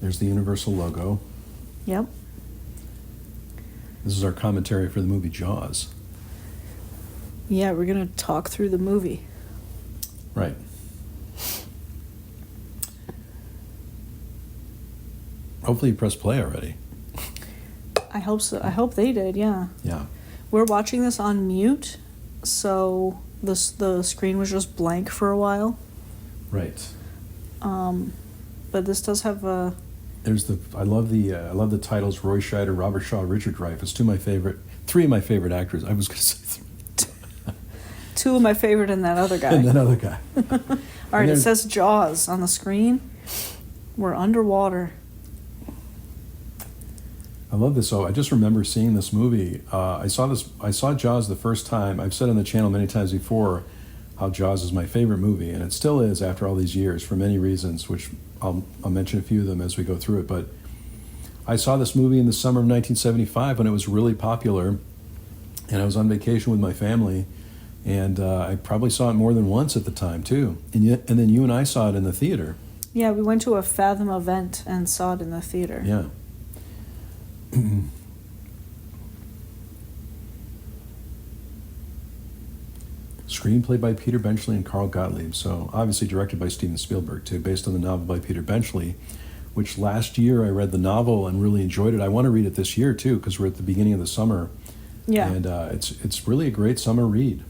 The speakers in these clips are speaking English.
There's the Universal logo. Yep. This is our commentary for the movie Jaws. Yeah, we're going to talk through the movie. Right. Hopefully you pressed play already. I hope so. I hope they did, yeah. Yeah. We're watching this on mute, so the screen was just blank for a while. Right. But this does have a... I love the titles Roy Scheider, Robert Shaw, Richard Dreyfuss. Three of my favorite actors. I was going to say two of my favorite and that other guy. And that other guy. All right, it says Jaws on the screen. We're underwater. I love this. I just remember seeing this movie. I saw Jaws the first time. I've said on the channel many times before how Jaws is my favorite movie, and it still is after all these years for many reasons, which I'll mention a few of them as we go through it. But I saw this movie in the summer of 1975 when it was really popular, and I was on vacation with my family, and I probably saw it more than once at the time too. And then you and I saw it in the theater. Yeah, we went to a Fathom event and saw it in the theater. Yeah. Screenplay by Peter Benchley and Carl Gottlieb, so obviously directed by Steven Spielberg too, based on the novel by Peter Benchley, which last year I read the novel and really enjoyed it. I want to read it this year too because we're at the beginning of the summer. Yeah. And it's really a great summer read.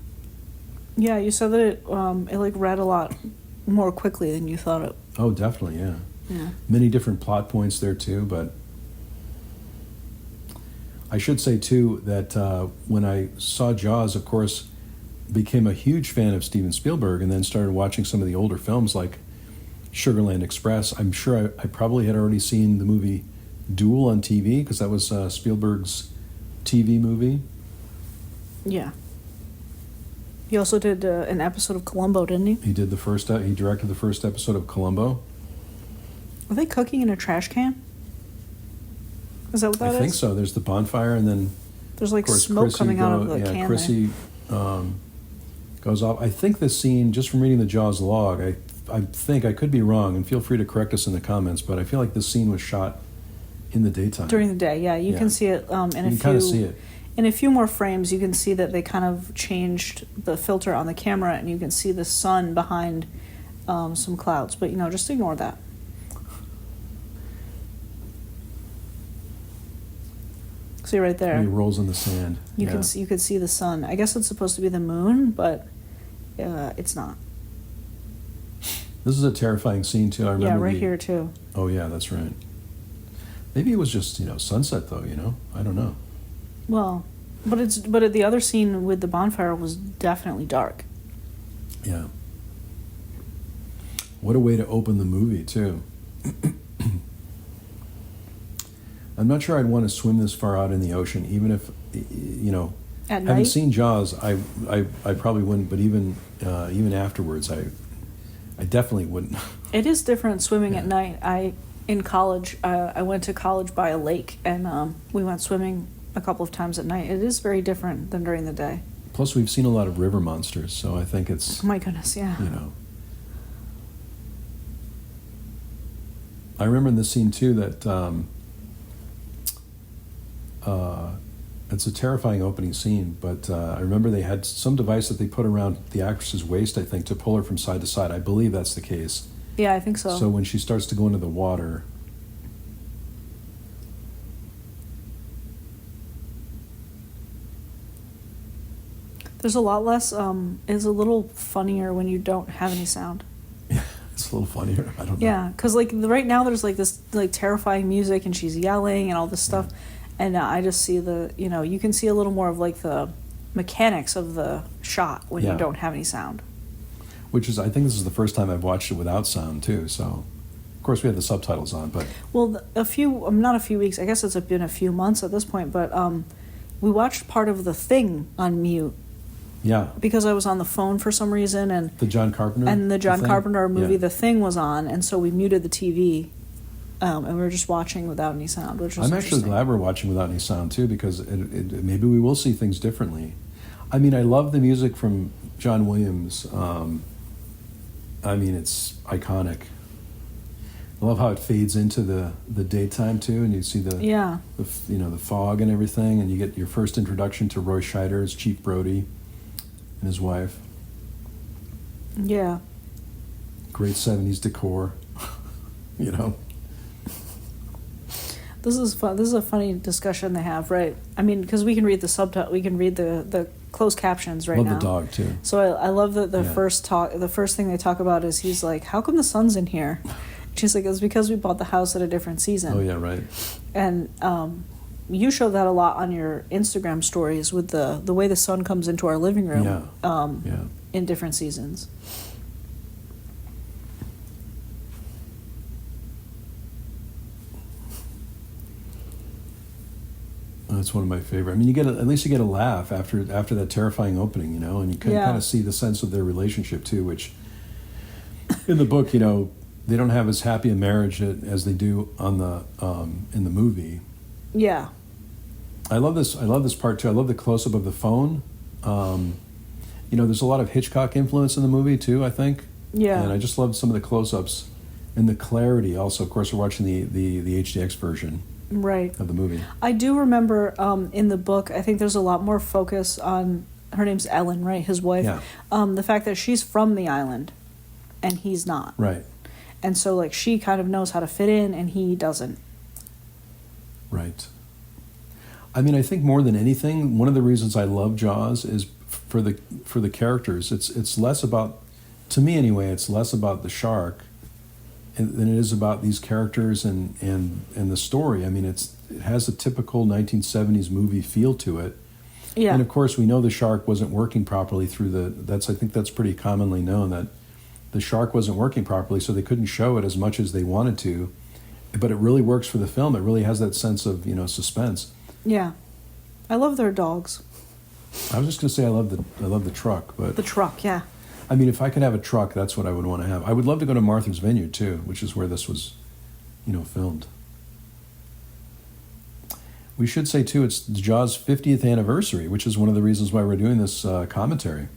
Yeah, you said that it read a lot more quickly than you thought it. Oh, definitely, yeah. Yeah. Many different plot points there too, but I should say too that when I saw Jaws, of course, became a huge fan of Steven Spielberg, and then started watching some of the older films like Sugarland Express. I'm sure I probably had already seen the movie Duel on TV because that was Spielberg's TV movie. Yeah. He also did an episode of Columbo, didn't he? He did he directed the first episode of Columbo. Are they cooking in a trash can? Is that what that is? I think so. There's the bonfire, and then there's like smoke coming out of the can. Yeah, Chrissy goes off. I think this scene, just from reading the Jaws log, I think, I could be wrong, and feel free to correct us in the comments, but I feel like this scene was shot in the daytime. During the day, yeah. You can see it in a few... You can kind of see it. In a few more frames, you can see that they kind of changed the filter on the camera, and you can see the sun behind some clouds. But, just ignore that. See right there. And he rolls in the sand. You could see the sun. I guess it's supposed to be the moon, but it's not. This is a terrifying scene too. I remember. Yeah, right here too. Oh yeah, that's right. Maybe it was just sunset though. I don't know. Well, but the other scene with the bonfire was definitely dark. Yeah. What a way to open the movie too. I'm not sure I'd want to swim this far out in the ocean, even if, At having night? seen Jaws, I probably wouldn't. But even afterwards, I definitely wouldn't. It is different swimming at night. In college, I went to college by a lake, and we went swimming a couple of times at night. It is very different than during the day. Plus, we've seen a lot of river monsters, so I think it's... Oh my goodness, yeah. I remember in this scene too that it's a terrifying opening scene, but I remember they had some device that they put around the actress's waist, I think, to pull her from side to side. I believe that's the case. Yeah, I think so. So when she starts to go into the water... There's a lot less, it's a little funnier when you don't have any sound. Yeah, it's a little funnier. I don't know. Yeah, because right now there's this terrifying music and she's yelling and all this stuff. Yeah. And I just see you can see a little more of the mechanics of the shot when you don't have any sound. Which is, I think this is the first time I've watched it without sound too. So, of course, we had the subtitles on, but... Well, not a few weeks, I guess it's been a few months at this point, but we watched part of The Thing on mute. Yeah. Because I was on the phone for some reason, and... The John Carpenter? And the John Carpenter movie, The Thing, was on, and so we muted the TV. And we were just watching without any sound, which was I'm actually glad we're watching without any sound, too, because maybe we will see things differently. I mean, I love the music from John Williams. It's iconic. I love how it fades into the daytime too, and you see the the fog and everything, and you get your first introduction to Roy Scheider as Chief Brody and his wife. Yeah. Great 70s decor, you know. This is fun. This is a funny discussion they have, right? I mean, because we can read the subtitle, we can read the closed captions right now. Love the dog too. So I love that the first thing they talk about is he's like, "How come the sun's in here?" She's like, "It's because we bought the house at a different season." Oh yeah, right. And you show that a lot on your Instagram stories with the way the sun comes into our living room. In different seasons. That's one of my favorite. I mean, at least you get a laugh after that terrifying opening, you know, and you can kind of see the sense of their relationship too, which in the book, you know, they don't have as happy a marriage as they do on the in the movie. Yeah. I love this part too. I love the close up of the phone. You know, there's a lot of Hitchcock influence in the movie too, I think. Yeah. And I just love some of the close ups and the clarity. Also, of course, we're watching the HDX version. Right. Of the movie. I do remember in the book, I think there's a lot more focus on, her name's Ellen, right? His wife. Yeah. The fact that she's from the island and he's not. Right. And so, like, she kind of knows how to fit in and he doesn't. Right. I mean, I think more than anything, one of the reasons I love Jaws is for the characters. It's less about, to me anyway, it's less about the shark than it is about these characters and the story. I mean, it has a typical 1970s movie feel to it. Yeah. And of course, we know the shark wasn't working properly I think that's pretty commonly known, that the shark wasn't working properly, so they couldn't show it as much as they wanted to. But it really works for the film. It really has that sense of, you know, suspense. Yeah. I love their dogs. I was just going to say I love the truck, but the truck, yeah. I mean, if I could have a truck, that's what I would want to have. I would love to go to Martha's Vineyard, too, which is where this was, you know, filmed. We should say, too, it's Jaws' 50th anniversary, which is one of the reasons why we're doing this commentary.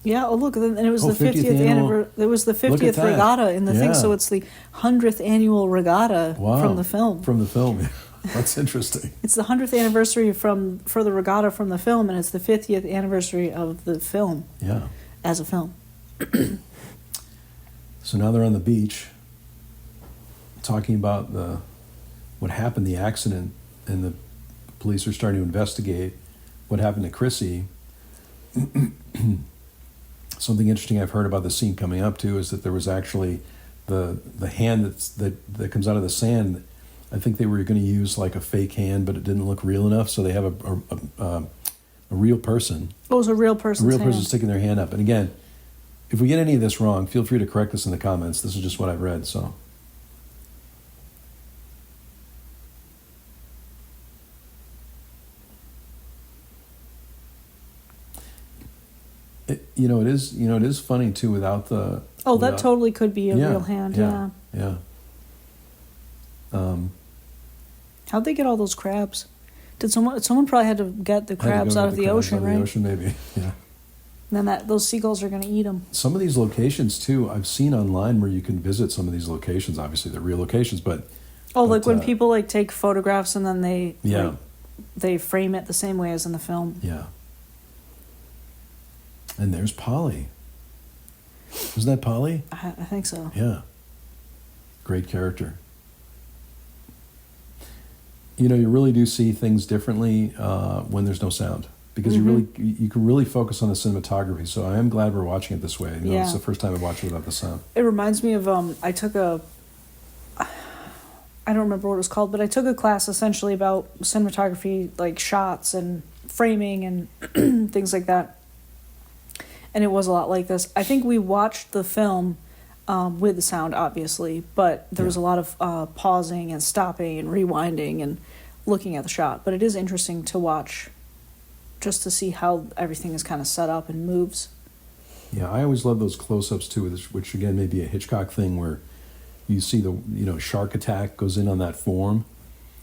Yeah, oh, look, and it was the 50th anniversary. It was the 50th regatta in the thing, so it's the 100th annual regatta from the film. From the film, that's interesting. It's the 100th anniversary for the regatta from the film, and it's the 50th anniversary of the film. Yeah. As a film. So now they're on the beach talking about what happened, the accident, and the police are starting to investigate what happened to Chrissy. Something interesting I've heard about the scene coming up too is that there was actually the hand that comes out of the sand. I think they were going to use like a fake hand, but it didn't look real enough, so they have a real person. Oh, it was a real person's hand. A real person sticking their hand up. And again, if we get any of this wrong, feel free to correct us in the comments. This is just what I've read, so. It is funny too without the. Oh, that totally could be a real hand. Yeah. How'd they get all those crabs? Did someone probably had to get the crabs out of the ocean, right? Out of the ocean, maybe. Yeah. And then those seagulls are going to eat them. Some of these locations too, I've seen online where you can visit some of these locations. Obviously, they're real locations, but. Like when people like take photographs and then they frame it the same way as in the film. Yeah. And there's Polly. Isn't that Polly? I think so. Yeah. Great character. You know, you really do see things differently when there's no sound, because you can really focus on the cinematography. So I am glad we're watching it this way. You know, it's the first time I watched it without the sound. It reminds me of I took I don't remember what it was called, but I took a class essentially about cinematography, like shots and framing and things like that. And it was a lot like this. I think we watched the film with the sound, obviously, but there was a lot of pausing and stopping and rewinding and looking at the shot. But it is interesting to watch just to see how everything is kind of set up and moves. Yeah, I always love those close-ups too, which again may be a Hitchcock thing where you see the shark attack goes in on that form.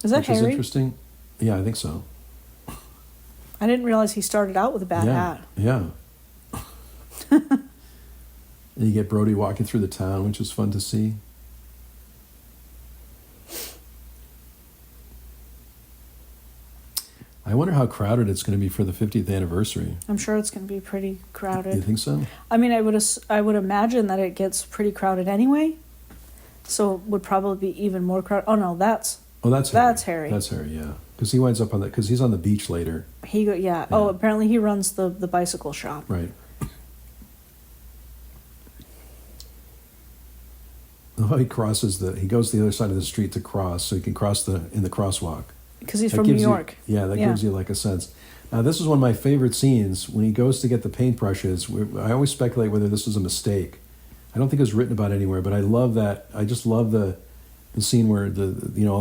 Is that Harry? Which is interesting. Yeah, I think so. I didn't realize he started out with a bad hat. Yeah. And you get Brody walking through the town, which is fun to see. I wonder how crowded it's going to be for the 50th anniversary. I'm sure it's going to be pretty crowded. You think so? I mean, I would imagine that it gets pretty crowded anyway. So it would probably be even more crowded. Oh no, that's Harry. That's Harry, yeah. Because he winds up on because he's on the beach later. Yeah. Oh, apparently he runs the bicycle shop. Right. Oh, he goes to the other side of the street to cross, so he can cross in the crosswalk. Because he's from New York. That gives you like a sense. Now, this is one of my favorite scenes when he goes to get the paintbrushes. I always speculate whether this was a mistake. I don't think it was written about anywhere, but I love that. I just love the scene where all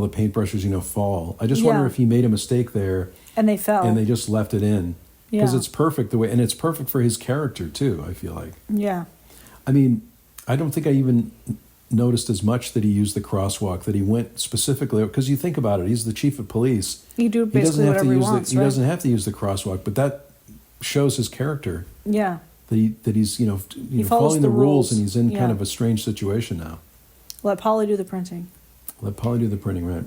the paintbrushes fall. I just wonder if he made a mistake there and they fell and they just left it in because it's perfect the way, and it's perfect for his character too. I feel like. Yeah. I mean, I don't think I even noticed as much that he used the crosswalk, that he went specifically, because you think about it, he's the chief of police. He doesn't have to use the crosswalk, but that shows his character. Yeah. That he's following the rules, and he's in kind of a strange situation now. Let Polly do the printing. Right.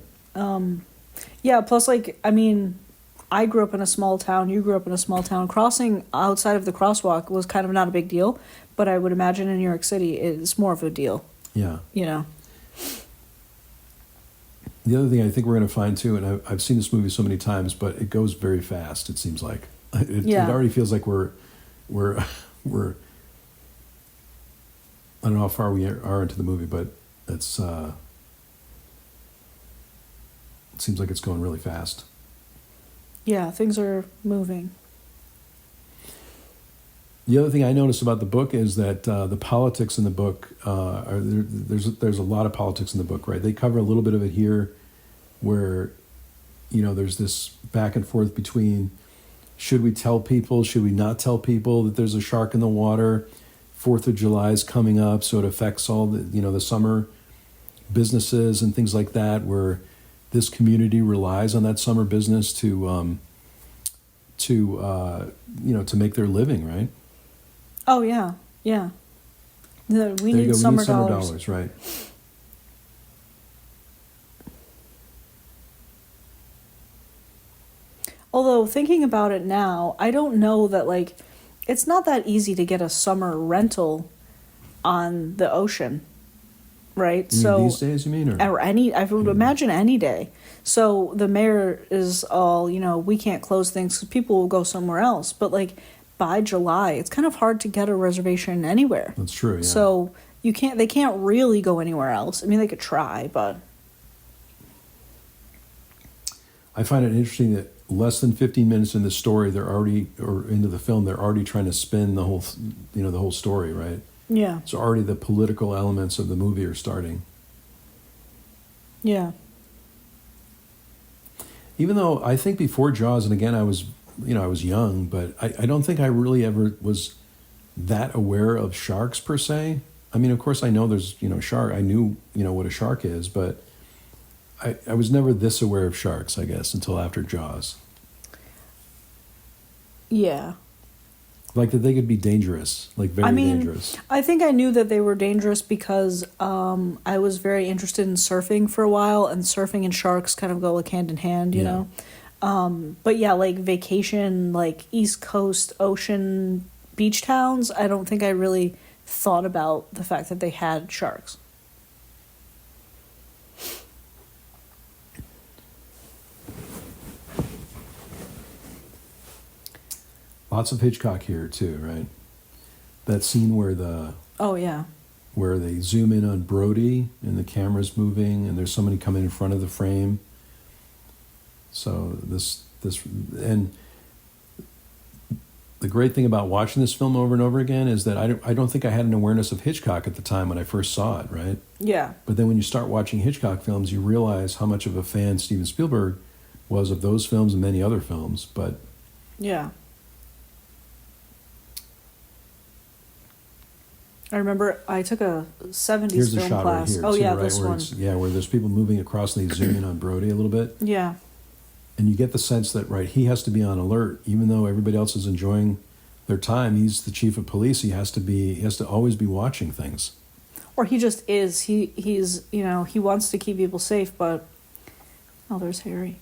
Yeah, plus I grew up in a small town, you grew up in a small town. Crossing outside of the crosswalk was kind of not a big deal, but I would imagine in New York City it's more of a deal. Yeah. The other thing I think we're going to find too, and I've seen this movie so many times, but it goes very fast. It seems like it already feels like we're I don't know how far we are into the movie, but it's it seems like it's going really fast. Yeah, things are moving. The other thing I noticed about the book is that the politics in the book there's a lot of politics in the book, right? They cover a little bit of it here, where there's this back and forth between should we tell people, should we not tell people that there's a shark in the water? 4th of July is coming up, so it affects all the summer businesses and things like that, where this community relies on that summer business to make their living, right? Oh yeah. We need summer dollars, right? Although thinking about it now, I don't know that it's not that easy to get a summer rental on the ocean, right? These days, you mean, or I would imagine any day. So the mayor is all, we can't close things because people will go somewhere else. But by July, it's kind of hard to get a reservation anywhere. That's true. Yeah. So they can't really go anywhere else. I mean, they could try, but I find it interesting that less than 15 minutes in the story, into the film, they're already trying to spin the whole, the whole story, right? Yeah. So already the political elements of the movie are starting. Yeah. Even though I think before Jaws, and again, I was young, but I don't think I really ever was that aware of sharks per se. I mean, of course, I know there's, shark. I knew, what a shark is, but I was never this aware of sharks, I guess, until after Jaws. Yeah. That they could be dangerous, very dangerous. I think I knew that they were dangerous because I was very interested in surfing for a while, and surfing and sharks kind of go hand in hand, you know? But yeah, vacation, East Coast ocean beach towns, I don't think I really thought about the fact that they had sharks. Lots of Hitchcock here too, right? That scene where where they zoom in on Brody and the camera's moving and there's somebody coming in front of the frame. So this and the great thing about watching this film over and over again is that I don't think I had an awareness of Hitchcock at the time when I first saw it, right? Yeah. But then when you start watching Hitchcock films, you realize how much of a fan Steven Spielberg was of those films and many other films. But yeah. I remember I took a 70s Here's film the shot class. Right here, This one. Where there's people moving across and they zoom in on Brody a little bit. Yeah. And you get the sense that, he has to be on alert. Even though everybody else is enjoying their time, he's the chief of police. He has to always be watching things. Or he just is. He's he wants to keep people safe, but... Oh, there's Harry.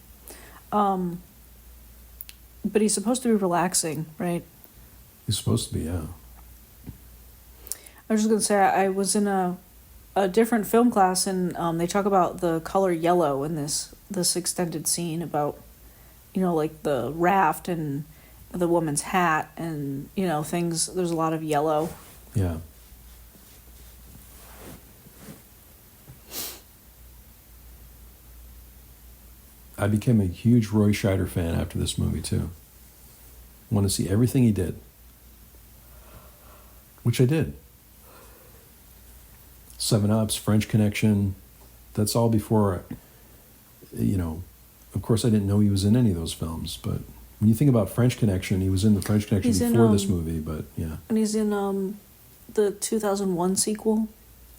But he's supposed to be relaxing, right? He's supposed to be, yeah. I was just going to say, I was in a different film class, and they talk about the color yellow in this extended scene about, like the raft and the woman's hat and, things. There's a lot of yellow. Yeah. I became a huge Roy Scheider fan after this movie, too. I want to see everything he did. Which I did. 7 Ups, French Connection, that's all before, of course I didn't know he was in any of those films, but when you think about French Connection, he was in the French Connection before this movie, but yeah. And he's in the 2001 sequel.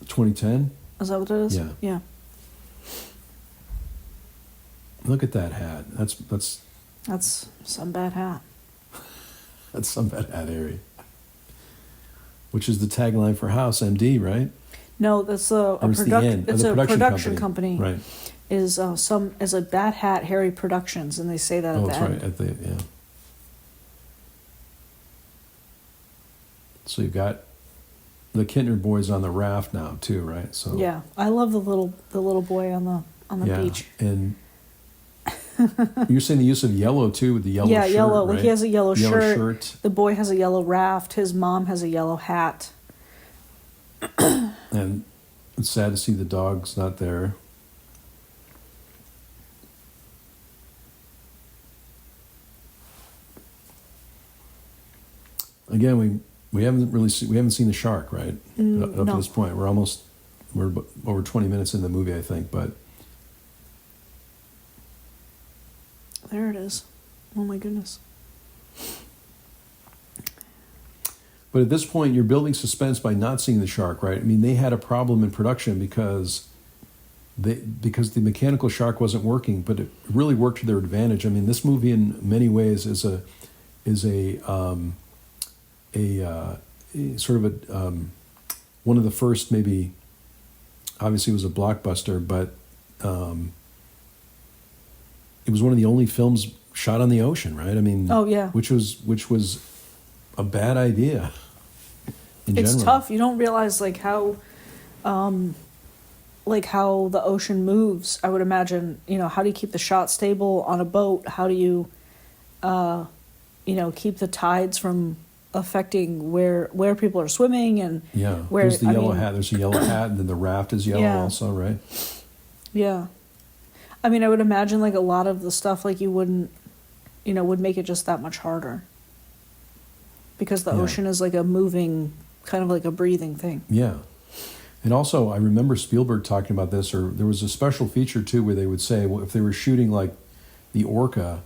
2010? Is that what it is? Yeah. Yeah. Look at that hat. That's some bad hat. That's some bad hat, Harry. Which is the tagline for House MD, right? No, that's a production company. Right. Is a Bad Hat Harry Productions, and they say that at the end. Right. Yeah. So you've got the Kintner boys on the raft now too, right? So yeah, I love the little boy on the beach. And you're saying the use of yellow too, with the yellow shirt, yellow. Right? Like he has a yellow shirt. The boy has a yellow raft. His mom has a yellow hat. And it's sad to see the dog's not there. Again, we haven't seen the shark, right? Up to this point, we're over 20 minutes in the movie, I think, but there it is. Oh my goodness. But at this point, you're building suspense by not seeing the shark, right? I mean, they had a problem in production because the mechanical shark wasn't working, but it really worked to their advantage. I mean, this movie in many ways is a sort of one of the first, maybe, obviously it was a blockbuster, but it was one of the only films shot on the ocean, right? I mean, oh yeah, which was a bad idea. It's tough. You don't realize how the ocean moves. I would imagine, how do you keep the shot stable on a boat? How do you, keep the tides from affecting where people are swimming and where there's the yellow hat. There's a yellow hat, and then the raft is yellow also, right? Yeah, I mean, I would imagine a lot of the stuff you wouldn't, would make it just that much harder because the ocean is a moving, kind of a breathing thing. Yeah. And also, I remember Spielberg talking about this, or there was a special feature too where they would say, well, if they were shooting the Orca,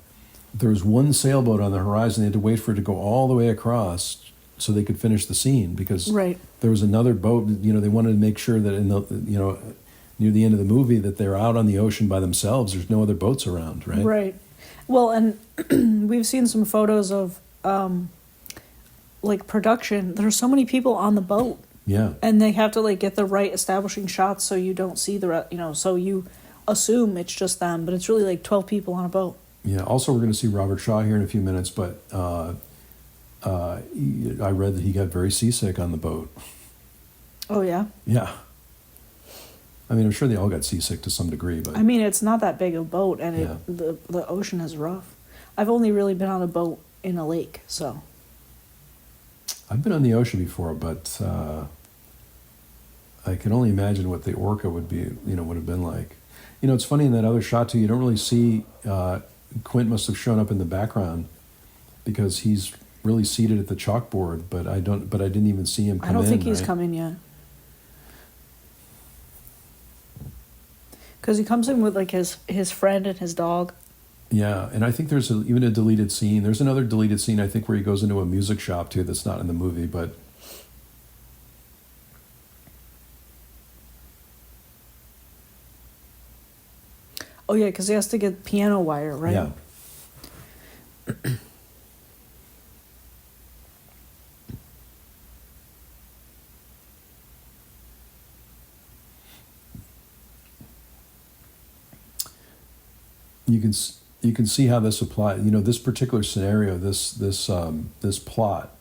there was one sailboat on the horizon, they had to wait for it to go all the way across so they could finish the scene because there was another boat. They wanted to make sure that in the near the end of the movie that they're out on the ocean by themselves. There's no other boats around, right? Right. Well, and we've seen some photos of production. There's so many people on the boat. Yeah. And they have to get the right establishing shots so you don't see so you assume it's just them, but it's really 12 people on a boat. Yeah. Also, we're going to see Robert Shaw here in a few minutes, but I read that he got very seasick on the boat. Oh, yeah? Yeah. I mean, I'm sure they all got seasick to some degree, but... I mean, it's not that big a boat, and the ocean is rough. I've only really been on a boat in a lake, so... I've been on the ocean before, but I can only imagine what the Orca would have been like. It's funny in that other shot too. You don't really see Quint must have shown up in the background because he's really seated at the chalkboard. But I didn't even see him come in. I don't think he's come in yet. Because he comes in with his friend and his dog. Yeah, and I think there's even a deleted scene. There's another deleted scene, I think, where he goes into a music shop, too, that's not in the movie, but... Oh, yeah, because he has to get piano wire, right? Yeah. you can see how this applies. You know, this particular scenario, this plot,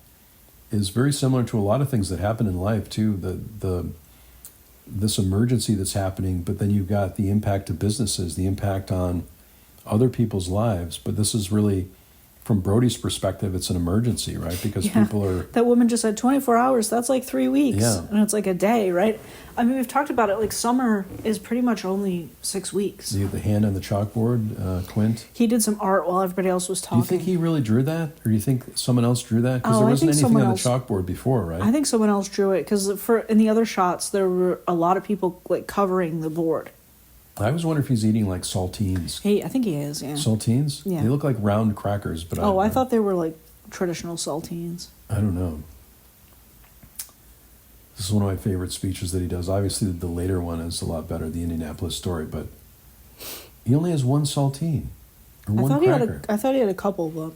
is very similar to a lot of things that happen in life too. This emergency that's happening, but then you've got the impact to businesses, the impact on other people's lives. But this is really, from Brody's perspective, it's an emergency, right? Because people are... That woman just said 24 hours, that's like 3 weeks. Yeah. And it's like a day, right? I mean, we've talked about it, like summer is pretty much only 6 weeks. The hand on the chalkboard, Quint. He did some art while everybody else was talking. Do you think he really drew that? Or do you think someone else drew that? Because there wasn't anything on the chalkboard before, right? I think someone else drew it, because in the other shots, there were a lot of people like covering the board. I always wonder if he's eating like saltines. I think he is, yeah. Saltines? Yeah. They look like round crackers, but I thought they were like traditional saltines. I don't know. This is one of my favorite speeches that he does. Obviously, the later one is a lot better, the Indianapolis story, but he only has one saltine or one cracker. I thought he had a couple, but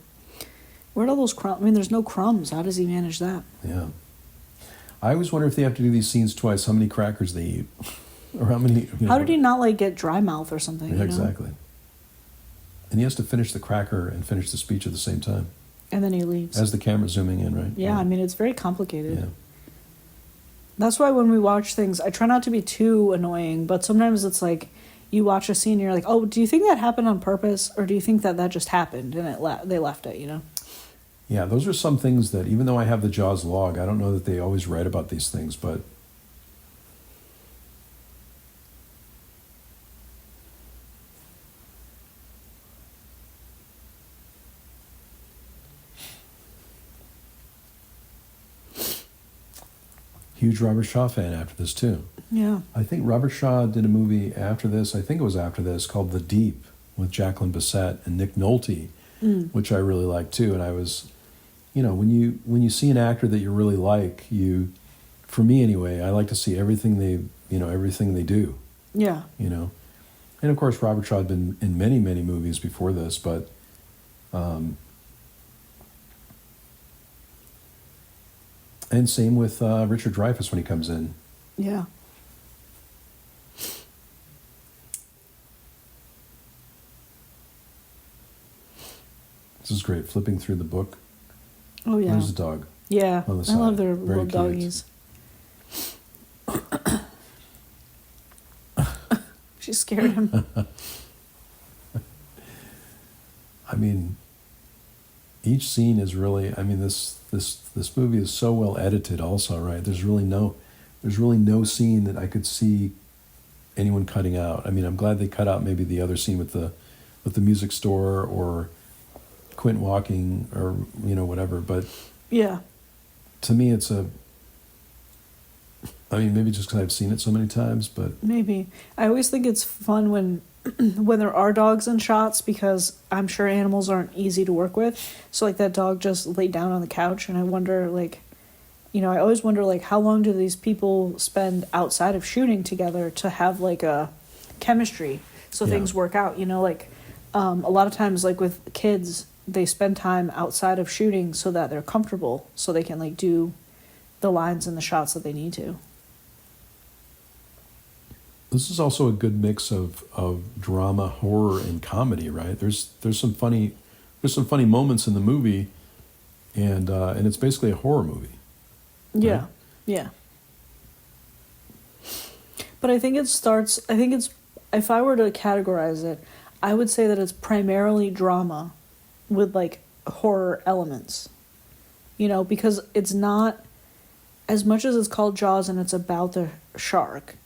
where'd all those crumbs? I mean, there's no crumbs. How does he manage that? Yeah. I always wonder if they have to do these scenes twice, how many crackers they eat. Or how many... How did he not like get dry mouth or something? Yeah, exactly. And he has to finish the cracker and finish the speech at the same time. And then he leaves. As the camera's zooming in, right? Yeah, I mean, it's very complicated. Yeah. That's why when we watch things, I try not to be too annoying, but sometimes it's like you watch a scene and you're like, oh, do you think that happened on purpose? Or do you think that just happened and they left it, you know? Yeah, those are some things that, even though I have the Jaws log, I don't know that they always write about these things, but... Huge Robert Shaw fan after this, too. Yeah. I think Robert Shaw did a movie after this, I think it was after this, called The Deep, with Jacqueline Bisset and Nick Nolte, which I really liked, too. And I was, you know, when you see an actor that you really like, for me anyway, I like to see everything they do. Yeah. You know? And, of course, Robert Shaw had been in many, many movies before this, but... And same with Richard Dreyfuss when he comes in. Yeah. This is great. Flipping through the book. Oh, yeah. There's a dog. Yeah. On the I side. love their Very little cute. doggies. She scared him. I mean, each scene is really... I mean, this movie is so well edited also, right? There's really no scene that I could see anyone cutting out. I mean, I'm glad they cut out maybe the other scene with the music store or Quint walking or, you know, whatever. But yeah. To me, it's I mean, maybe just because I've seen it so many times, but... Maybe. I always think it's fun when there are dogs in shots, because I'm sure animals aren't easy to work with. So, like, that dog just laid down on the couch, and I wonder, like... You know, I always wonder, like, how long do these people spend outside of shooting together to have, like, a chemistry so things work out? You know, like, a lot of times, like, with kids, they spend time outside of shooting so that they're comfortable, so they can, like, do the lines and the shots that they need to. This is also a good mix of drama, horror, and comedy, right? There's some funny moments in the movie, and it's basically a horror movie. Yeah, right? Yeah. But I think if I were to categorize it, I would say that it's primarily drama with, like, horror elements. You know, because it's not, as much as it's called Jaws and it's about the shark,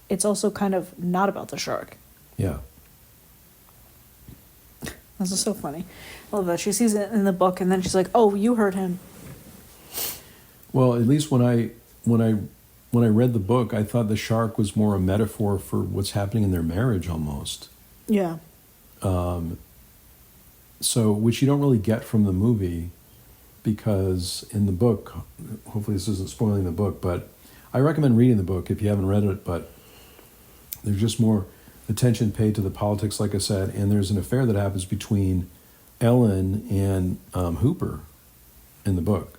it's also kind of not about the shark. Yeah. This is so funny. I love that. She sees it in the book and then she's like, oh, you hurt him. Well, at least when I read the book, I thought the shark was more a metaphor for what's happening in their marriage almost. Yeah. So, which you don't really get from the movie, because in the book, hopefully this isn't spoiling the book, but I recommend reading the book if you haven't read it, but there's just more attention paid to the politics, like I said, and there's an affair that happens between Ellen and Hooper in the book.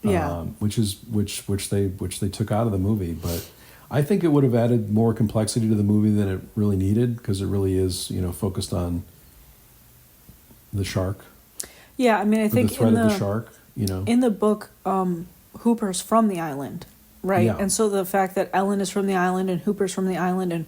Yeah. Which they took out of the movie, but I think it would have added more complexity to the movie than it really needed, because it really is, you know, focused on the shark. Yeah, I mean, I Or think the threat of the shark. You know, in the book, Hooper's from the island, right? Yeah. And so the fact that Ellen is from the island and Hooper's from the island and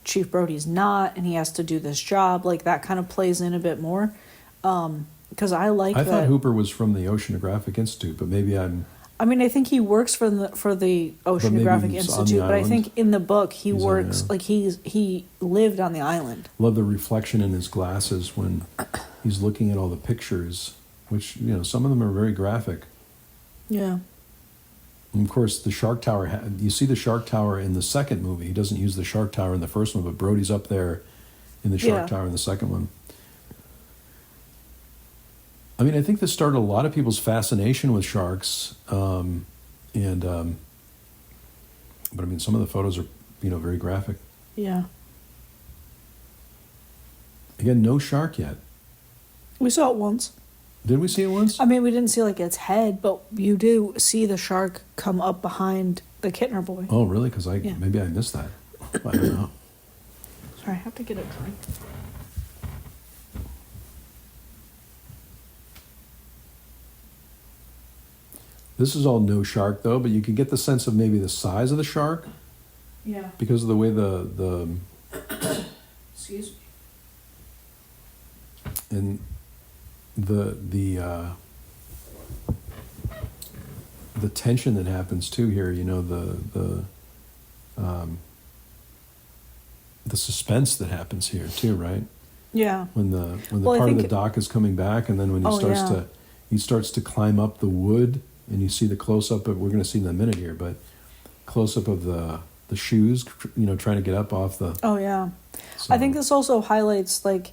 Chief Brody's not, and he has to do this job, like that kind of plays in a bit more. Because I thought Hooper was from the Oceanographic Institute, but maybe I'm. I mean, I think he works for the Oceanographic Institute, but I think in the book he works like he lived on the island. Love the reflection in his glasses when he's looking at all the pictures, which some of them are very graphic. Yeah. And of course, the Shark Tower. You see the Shark Tower in the second movie. He doesn't use the Shark Tower in the first one, but Brody's up there in the Shark Tower in the second one. I mean, I think this started a lot of people's fascination with sharks, but I mean, some of the photos are, very graphic. Yeah. Again, no shark yet. We saw it once. Did we see it once? I mean, we didn't see like its head, but you do see the shark come up behind the Kittner boy. Oh, really? Because maybe I missed that. I don't know. Sorry, I have to get a drink. This is all no shark, though, but you can get the sense of maybe the size of the shark. Yeah. Because of the way the Excuse me. And the tension that happens too here, the suspense that happens here too, right? Yeah. When the part of the dock is coming back, and then when he starts to climb up the wood, and you see the close up of, we're going to see in a minute here, but close up of the shoes, trying to get up off the. Oh yeah. So. I think this also highlights, like,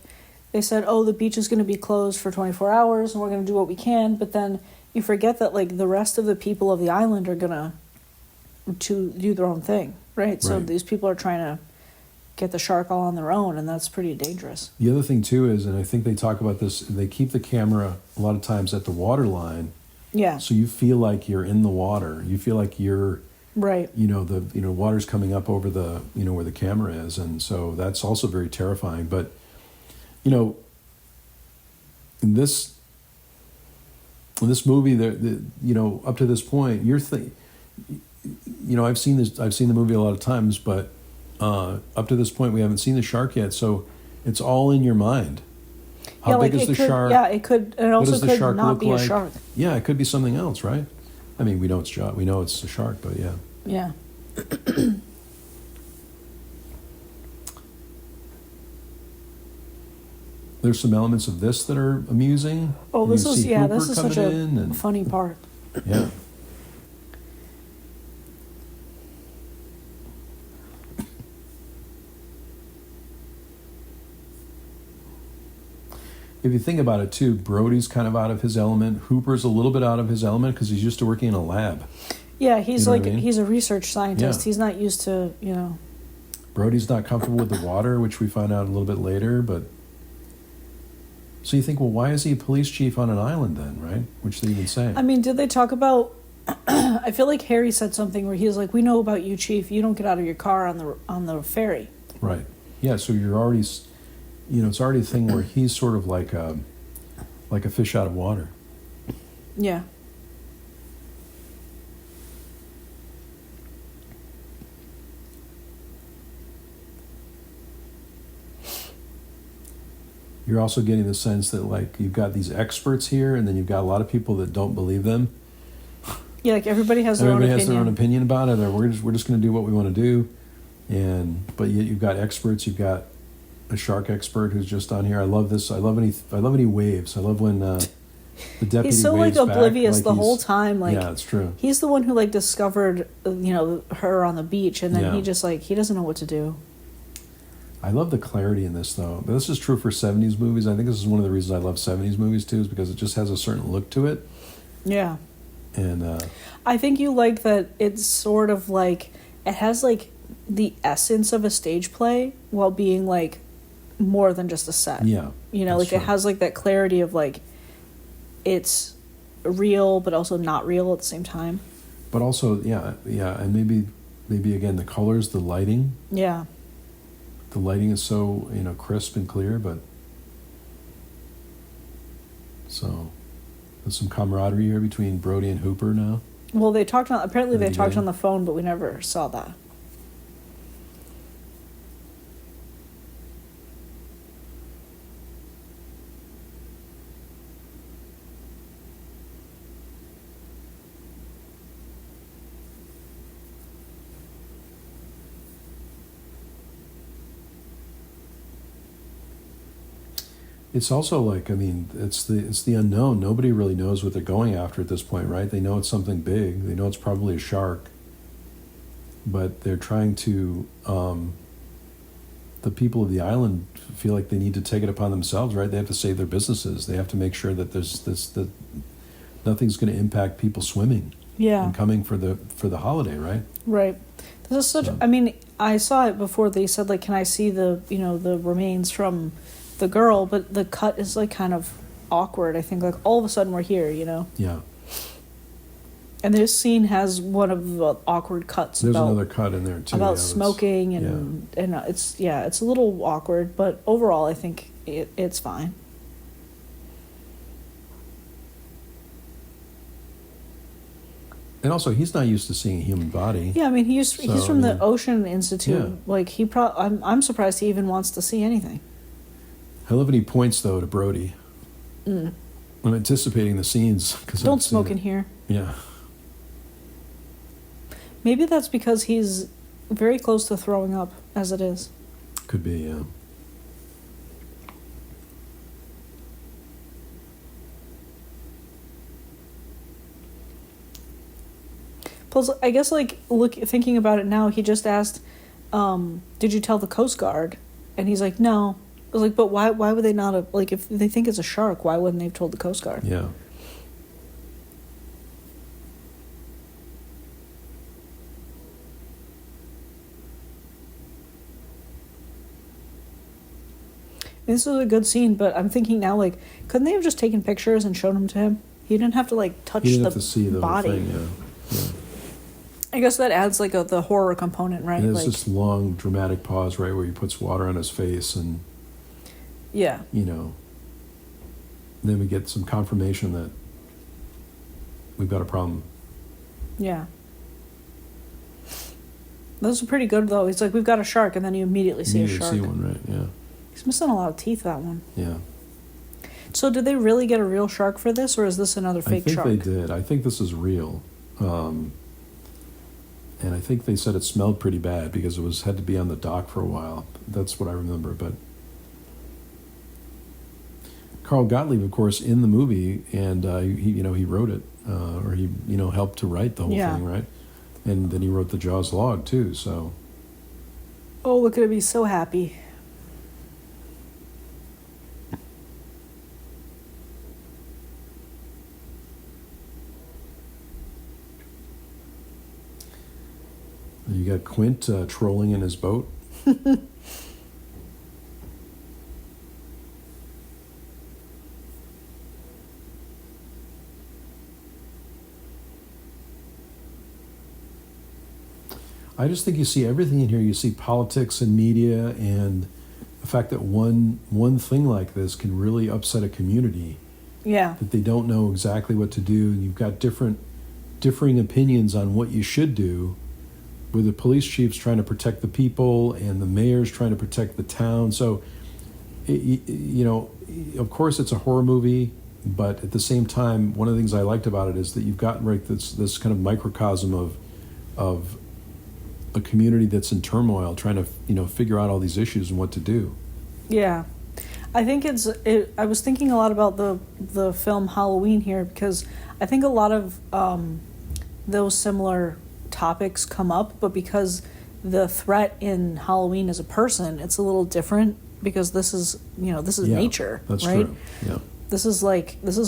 they said, oh, the beach is going to be closed for 24 hours and we're going to do what we can. But then you forget that, like, the rest of the people of the island are going to do their own thing, right? So these people are trying to get the shark all on their own, and that's pretty dangerous. The other thing, too, is, and I think they talk about this, they keep the camera a lot of times at the water line. Yeah. So you feel like you're in the water. You feel like you're... Right. The water's coming up over the where the camera is, and so that's also very terrifying. But in this movie, up to this point, I've seen the movie a lot of times, but up to this point, we haven't seen the shark yet. So it's all in your mind. How big is the shark? Yeah, it could. It also could not be a shark. Yeah, it could be something else, right? I mean, we know it's a shark, but yeah. Yeah. There's some elements of this that are amusing. Oh, this is such a funny part. Yeah. If you think about it, too, Brody's kind of out of his element. Hooper's a little bit out of his element because he's used to working in a lab. Yeah, he's he's a research scientist. Yeah. He's not used to, Brody's not comfortable with the water, which we find out a little bit later. But so you think, well, why is he a police chief on an island then, right? Which they even say. I mean, did they talk about? I feel like Harry said something where he was like, "We know about you, Chief. You don't get out of your car on the ferry." Right. Yeah. So you're already, it's already a thing where he's sort of like a fish out of water. Yeah. You're also getting the sense that, like, you've got these experts here, and then you've got a lot of people that don't believe them. Yeah, like everybody has their own opinion. Everybody has their own opinion about it, or we're just going to do what we want to do. But yet you've got experts. You've got a shark expert who's just on here. I love this. I love when he waves. I love when the deputy he's so waves like oblivious back, the whole time. Like, yeah, it's true. He's the one who like discovered her on the beach, and then he just he doesn't know what to do. I love the clarity in this, though. But this is true for 70s movies. I think this is one of the reasons I love 70s movies, too, is because it just has a certain look to it. Yeah. And I think you like that it's sort of like, it has like the essence of a stage play while being like more than just a set. Yeah. Like true. It has like that clarity of like, it's real, but also not real at the same time. But also, yeah. And maybe again, the colors, the lighting. Yeah. The lighting is so, crisp and clear, but So there's some camaraderie here between Brody and Hooper now. Well, they talked on. Apparently, they talked beginning. on the phone, but we never saw that. It's also like, I mean, it's the unknown. Nobody really knows what they're going after at this point, right? They know it's something big. They know it's probably a shark, but they're trying to. The people of the island feel like they need to take it upon themselves, right? They have to save their businesses. They have to make sure that that nothing's going to impact people swimming. Yeah. And coming for the holiday, right? Right. This is such. I mean, I saw it before. They said, like, can I see the the remains from the girl, but the cut is like kind of awkward. I think, like, all of a sudden we're here, Yeah. And this scene has one of the awkward cuts. There's another cut in there too about smoking and it's a little awkward, but overall I think it's fine. And also, he's not used to seeing a human body. Yeah, I mean he's from the Ocean Institute. Yeah. Like I'm surprised he even wants to see anything. I love when he points though to Brody. Mm. I'm anticipating the scenes because don't smoke in here. Yeah. Maybe that's because he's very close to throwing up as it is. Could be, yeah. Plus, I guess, like, thinking about it now, he just asked, did you tell the Coast Guard? And he's like, no. I was like, but why would they not have, like, if they think it's a shark, why wouldn't they have told the Coast Guard? Yeah. This was a good scene, but I'm thinking now, like, couldn't they have just taken pictures and shown them to him? He didn't have to, like, touch have to see the body. Whole thing, yeah. I guess that adds, like, the horror component, right? And there's like, this long, dramatic pause, right, where he puts water on his face and, yeah. Then we get some confirmation that we've got a problem. Yeah. Those are pretty good, though. He's like, we've got a shark, and then you immediately see a shark. See one, right, yeah. He's missing a lot of teeth, that one. Yeah. So did they really get a real shark for this, or is this another fake shark? I think they did. I think this is real. And I think they said it smelled pretty bad because it had to be on the dock for a while. That's what I remember. But Carl Gottlieb, of course, in the movie, and he wrote it, or he helped to write the whole thing, right? And then he wrote the Jaws log too. So. Oh, look at him! He's so happy. You got Quint trolling in his boat. I just think you see everything in here. You see politics and media and the fact that one thing like this can really upset a community. Yeah. That they don't know exactly what to do, and you've got differing opinions on what you should do, with the police chiefs trying to protect the people and the mayor's trying to protect the town. So, of course it's a horror movie, but at the same time, one of the things I liked about it is that you've got this kind of microcosm of a community that's in turmoil, trying to figure out all these issues and what to do. Yeah, I think I was thinking a lot about the film Halloween here, because I think a lot of those similar topics come up, but because the threat in Halloween is a person, it's a little different, because this is nature, that's right? True. Yeah. This is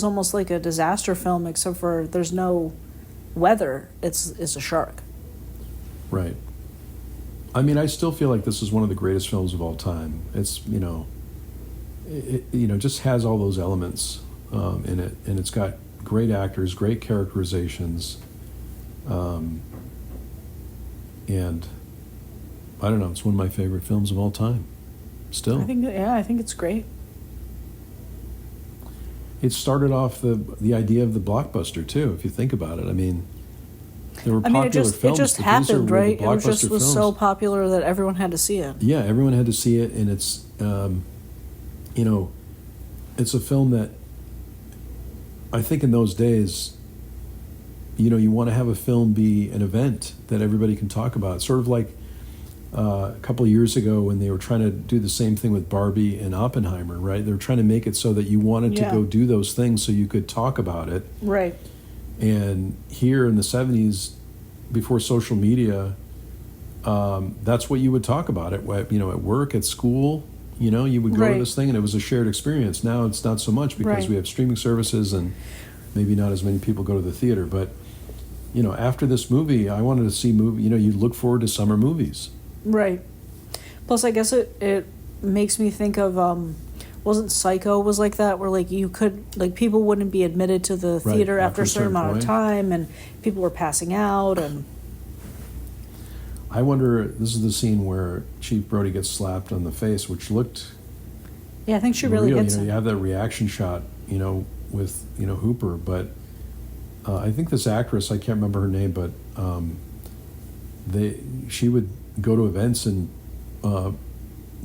almost like a disaster film, except for there's no weather. It's a shark. Right. I mean, I still feel like this is one of the greatest films of all time. It's it just has all those elements in it, and it's got great actors, great characterizations. And I don't know, it's one of my favorite films of all time. Still. I think it's great. it started off the idea of the blockbuster too. If you think about it, I mean, there were popular films. It just but happened, right? It was films. so popular that everyone had to see it. Yeah, everyone had to see it, and it's you know, it's a film that I think in those days, you know, you want to have a film be an event that everybody can talk about. Sort of like a couple of years ago when they were trying to do the same thing with Barbie and Oppenheimer, right? They were trying to make it so that you wanted to go do those things so you could talk about it. Right. And here in the 70s, before social media, that's what you would talk about it. You know, at work, at school, you know, you would go to this thing and it was a shared experience. Now it's not so much because we have streaming services and maybe not as many people go to the theater. But, you know, after this movie, I wanted to see you know, you look forward to summer movies. Right. Plus, I guess it makes me think of, wasn't Psycho was like that, where like you could, like people wouldn't be admitted to the theater after a certain amount of time, and people were passing out. And I wonder, this is the scene where Chief Brody gets slapped on the face, which looked I think she really gets you know, it. you have that reaction shot, you know, with, you know, Hooper, but I think this actress, I can't remember her name, but she would go to events and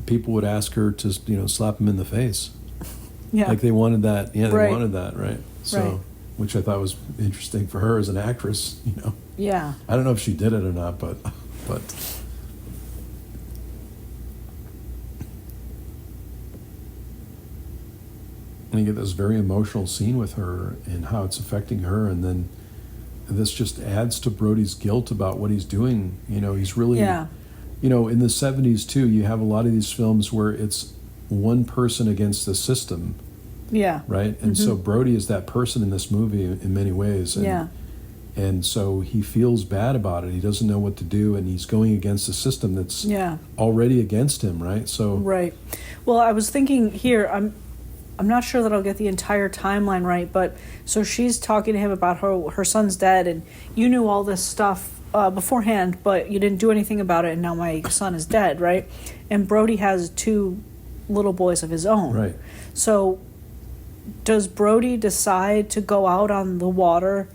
people would ask her to, you know, slap him in the face. Yeah. Like they wanted that. Yeah, they wanted that, right? So, which I thought was interesting for her as an actress, you know. Yeah. I don't know if she did it or not, but and you get this very emotional scene with her and how it's affecting her, and then this just adds to Brody's guilt about what he's doing. You know, he's really, you know, in the 70s too, you have a lot of these films where it's one person against the system. Yeah. Right? And so Brody is that person in this movie in many ways. And, and so he feels bad about it. He doesn't know what to do, and he's going against a system that's already against him, right? So Right. Well, I was thinking here, I'm not sure that I'll get the entire timeline right, but so she's talking to him about her son's dead, and you knew all this stuff beforehand, but you didn't do anything about it, and now my son is dead, right? And Brody has 2 little boys of his own. Right. So does Brody decide to go out on the water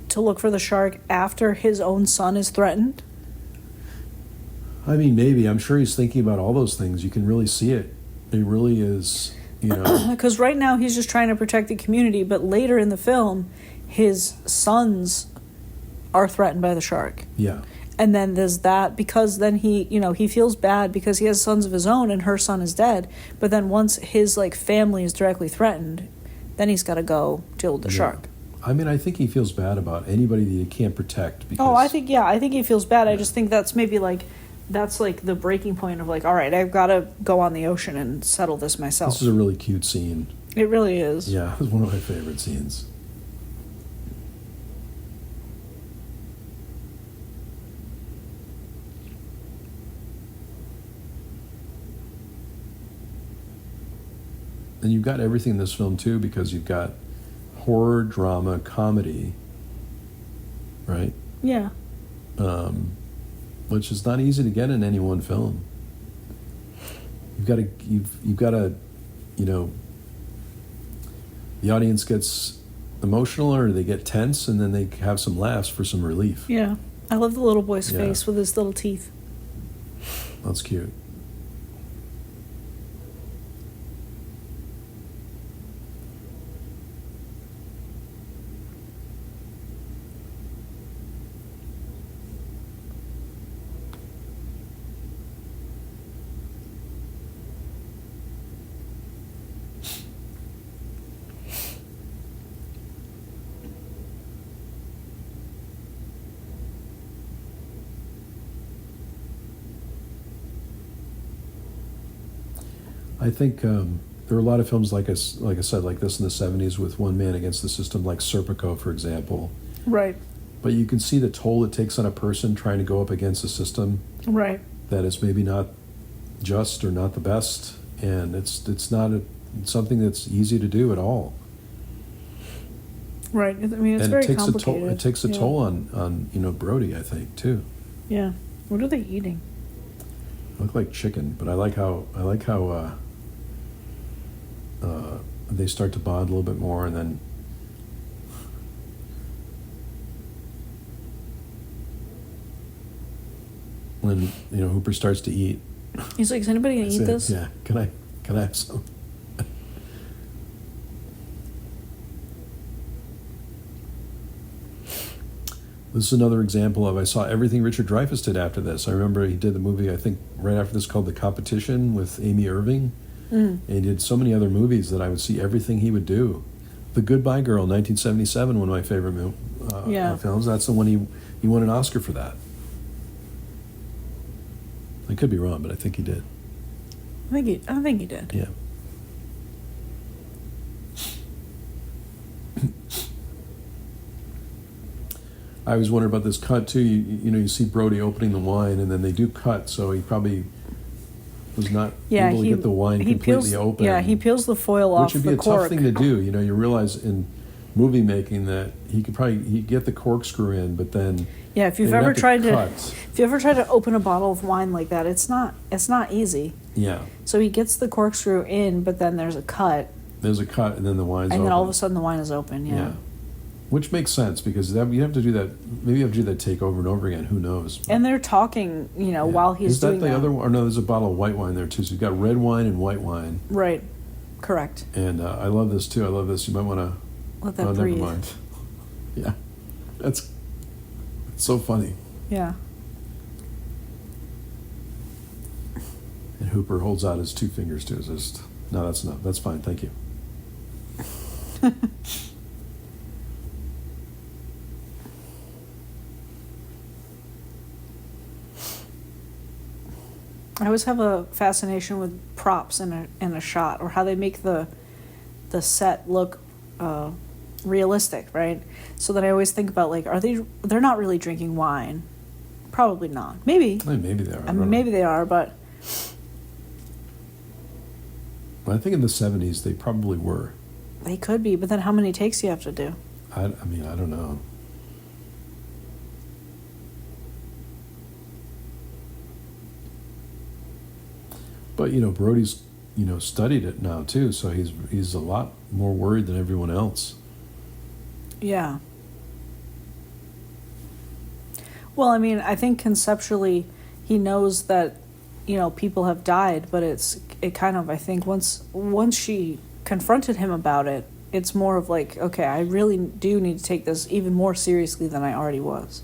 to look for the shark after his own son is threatened? I mean, maybe. I'm sure he's thinking about all those things. You can really see it. It really is... You know, because right now he's just trying to protect the community, but later in the film, his sons are threatened by the shark. Yeah. And then there's that, because then he, you know, he feels bad because he has sons of his own and her son is dead. But then once his like family is directly threatened, then he's got to go deal with the shark. I mean, I think he feels bad about anybody that he can't protect. Because, I think he feels bad. I just think that's maybe like. That's like the breaking point of like, all right, I've got to go on the ocean and settle this myself. This is a really cute scene. It really is. Yeah, it's one of my favorite scenes. And you've got everything in this film too, because you've got horror, drama, comedy, right? Yeah. Which is not easy to get in any one film. You've got to, you know, the audience gets emotional or they get tense, and then they have some laughs for some relief. Yeah, I love the little boy's face with his little teeth. That's cute. I think there are a lot of films like I said, like this in the 70s with one man against the system, like Serpico, for example. Right. But you can see the toll it takes on a person trying to go up against a system. Right. That is maybe not just or not the best, and it's not something that's easy to do at all. Right. I mean, it's very complicated. It takes a toll on you know, Brody, I think, too. Yeah. What are they eating? Look like chicken, but I like how they start to bond a little bit more, and then when Hooper starts to eat, he's like, "Is anybody gonna eat this?" Yeah, can I have some? This is another example of, I saw everything Richard Dreyfuss did after this. I remember he did the movie, I think, right after this called The Competition with Amy Irving. And he did so many other movies that I would see everything he would do. The Goodbye Girl, 1977, one of my favorite films. That's the one he won an Oscar for that. I could be wrong, but I think he did. I think he did. Yeah. I always wonder about this cut too. You see Brody opening the wine, and then they do cut, so he probably was not able to get the wine completely open. Yeah, he peels the foil off the cork. Which would be a tough thing to do. You realize in movie making that he could get the corkscrew in, but then if you ever tried to open a bottle of wine like that, it's not easy. Yeah. So he gets the corkscrew in, but then there's a cut. There's a cut, and then the wine's open. And then all of a sudden the wine is open. Yeah. Which makes sense, because you have to do that. Maybe you have to do that take over and over again. Who knows? And they're talking, while he's doing that. Is that the other one? Or no, there's a bottle of white wine there too. So you've got red wine and white wine. Right. Correct. And I love this too. I love this. You might want to let that breathe. Never mind. Yeah, it's so funny. Yeah. And Hooper holds out his two fingers to his wrist. No, that's enough. That's fine. Thank you. I always have a fascination with props in a shot, or how they make the set look realistic, right? So that I always think about, like, they're not really drinking wine. Probably not. Maybe. Maybe they are. I mean, maybe they are, but I think in the 70s they probably were. They could be, but then how many takes do you have to do? I don't know. But Brody's studied it now too, so he's a lot more worried than everyone else. Yeah. Well, I mean, I think conceptually he knows that people have died, but it kind of, I think once she confronted him about it, it's more of like, okay, I really do need to take this even more seriously than I already was.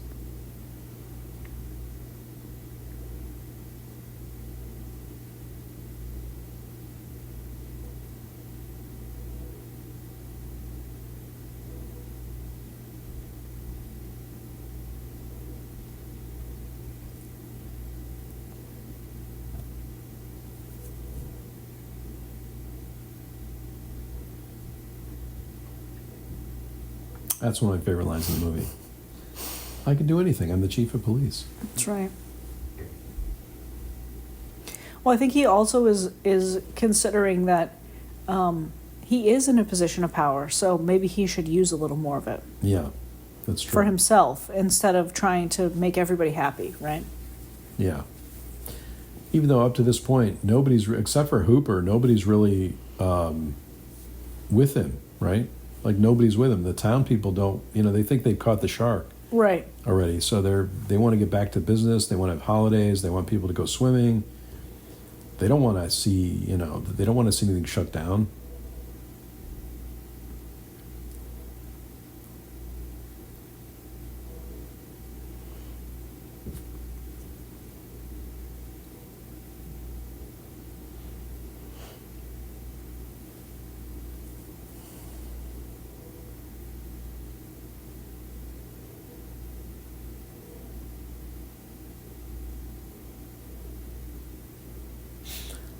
That's one of my favorite lines in the movie. I can do anything. I'm the chief of police. That's right. Well, I think he also is considering that he is in a position of power, so maybe he should use a little more of it. Yeah, that's true. For himself, instead of trying to make everybody happy, right? Yeah. Even though up to this point, except for Hooper, nobody's really with him, right? Like, nobody's with him. The town people don't, they think they've caught the shark. Right. Already. So they want to get back to business. They want to have holidays. They want people to go swimming. They don't want to see, they don't want to see anything shut down.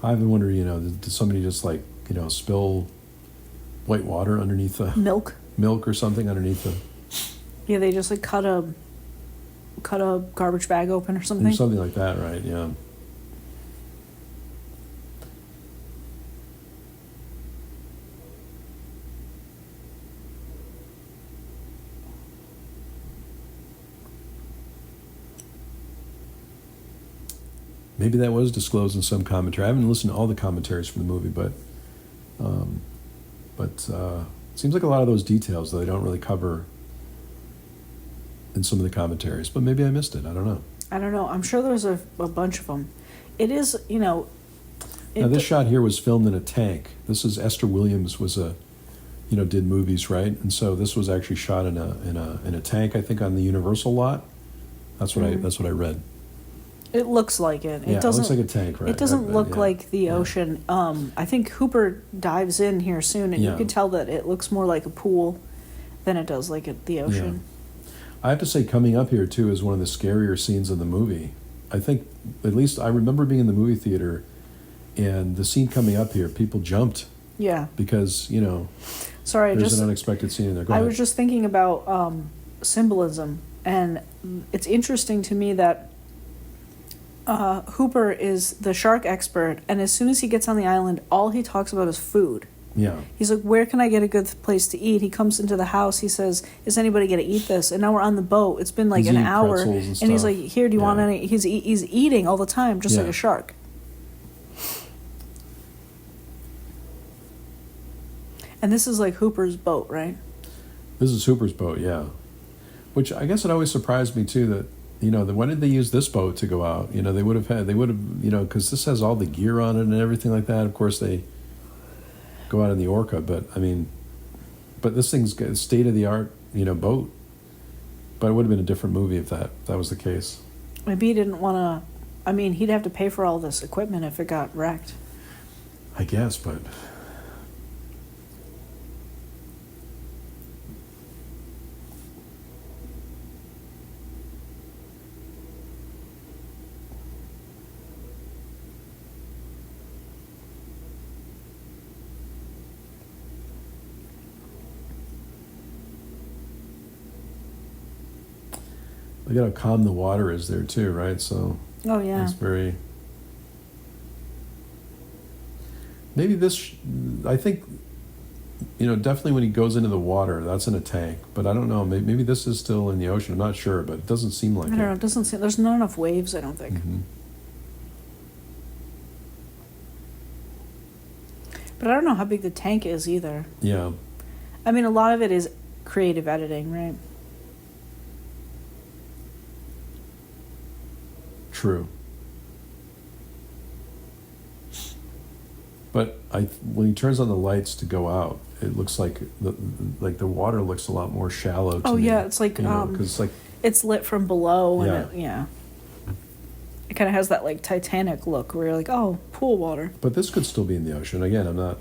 I've been wondering, did somebody just spill white water underneath the milk or something underneath the? Yeah, they just cut a garbage bag open or something. Something like that, right? Yeah. Maybe that was disclosed in some commentary. I haven't listened to all the commentaries from the movie, but But it seems like a lot of those details that they don't really cover in some of the commentaries. But maybe I missed it. I don't know. I don't know. I'm sure there's a bunch of them. It is, Now this shot here was filmed in a tank. This is Esther Williams did movies, right? And so this was actually shot in a tank, I think, on the Universal lot. That's what I read. It looks like it. It looks like a tank, right? It doesn't look like the ocean. I think Hooper dives in here soon, and you can tell that it looks more like a pool than it does like the ocean. Yeah. I have to say, coming up here, too, is one of the scarier scenes of the movie. I think, at least I remember being in the movie theater, and the scene coming up here, people jumped. Yeah. Because, Sorry, there's an unexpected scene in there. Go I ahead. was just thinking about symbolism, and it's interesting to me that Hooper is the shark expert, and as soon as he gets on the island, all he talks about is food. Yeah. He's like, where can I get a good place to eat? He comes into the house. He says, is anybody going to eat this? And now we're on the boat. It's been like an hour. And he's like, here, do you want any? He's eating all the time, just like a shark. And this is like Hooper's boat, right? This is Hooper's boat, yeah. Which I guess it always surprised me, too, that, when did they use this boat to go out? They would have, because this has all the gear on it and everything like that. Of course, they go out in the Orca, but this thing's got a state-of-the-art, boat. But it would have been a different movie if that was the case. Maybe he didn't want to, he'd have to pay for all this equipment if it got wrecked. I guess, but... Look at how calm the water is there too, right? So it's very. Maybe this. I think. Definitely when he goes into the water, that's in a tank. But I don't know. Maybe this is still in the ocean. I'm not sure, but it doesn't seem like it. I don't know. It doesn't seem. There's not enough waves, I don't think. Mm-hmm. But I don't know how big the tank is either. Yeah. A lot of it is creative editing, right? True. But when he turns on the lights to go out, it looks like the water looks a lot more shallow to me. Oh yeah, it's like because it's lit from below, yeah. And it kind of has that like Titanic look where you're like, oh, pool water. But this could still be in the ocean. Again, I'm not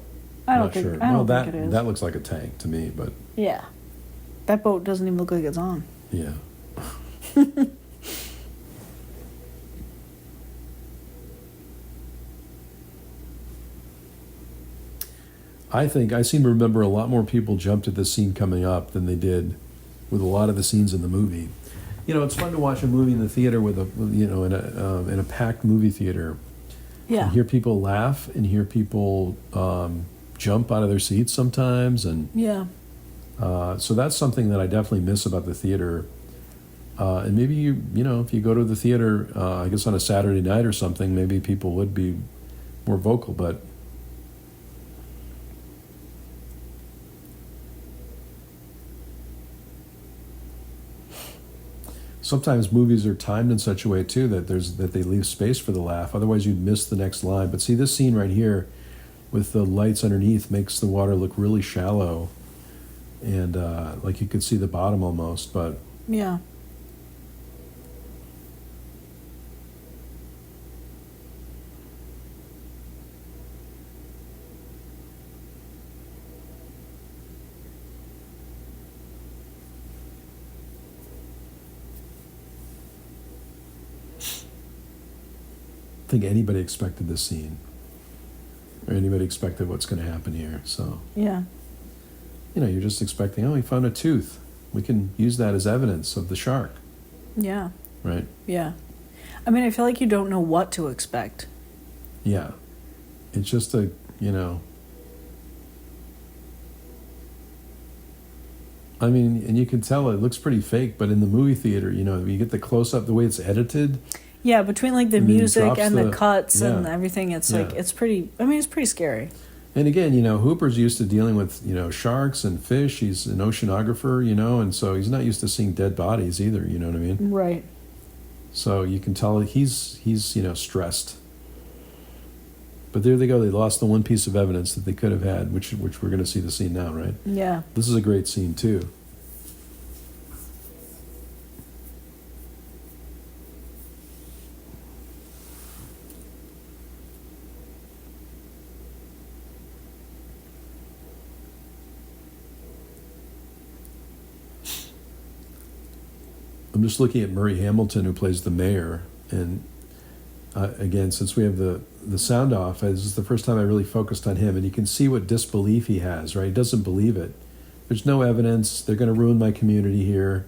sure. I don't think it is. That looks like a tank to me, but yeah, that boat doesn't even look like it's on. Yeah. I seem to remember a lot more people jumped at this scene coming up than they did with a lot of the scenes in the movie. It's fun to watch a movie in the theater in a packed movie theater. Yeah. And hear people laugh and hear people jump out of their seats sometimes, and so that's something that I definitely miss about the theater. And maybe if you go to the theater, I guess on a Saturday night or something, maybe people would be more vocal, but. Sometimes movies are timed in such a way too that they leave space for the laugh. Otherwise, you'd miss the next line. But see, this scene right here, with the lights underneath, makes the water look really shallow, and like you could see the bottom almost. But yeah. I think anybody expected this scene, or anybody expected what's going to happen here. So yeah, you're just expecting. Oh, he found a tooth. We can use that as evidence of the shark. Yeah. Right. Yeah, I feel like you don't know what to expect. Yeah, it's just and you can tell it looks pretty fake, but in the movie theater, you get the close up, the way it's edited. Yeah, between like the music and the cuts and everything, it's like it's pretty. It's pretty scary. And again, Hooper's used to dealing with, sharks and fish. He's an oceanographer, and so he's not used to seeing dead bodies either, you know what I mean? Right. So you can tell he's stressed. But there they go. They lost the one piece of evidence that they could have had, which we're going to see the scene now, right? Yeah. This is a great scene, too. I'm just looking at Murray Hamilton, who plays the mayor, and again, since we have the sound off, this is the first time I really focused on him, and you can see what disbelief he has, right? He doesn't believe it. There's no evidence. They're going to ruin my community here.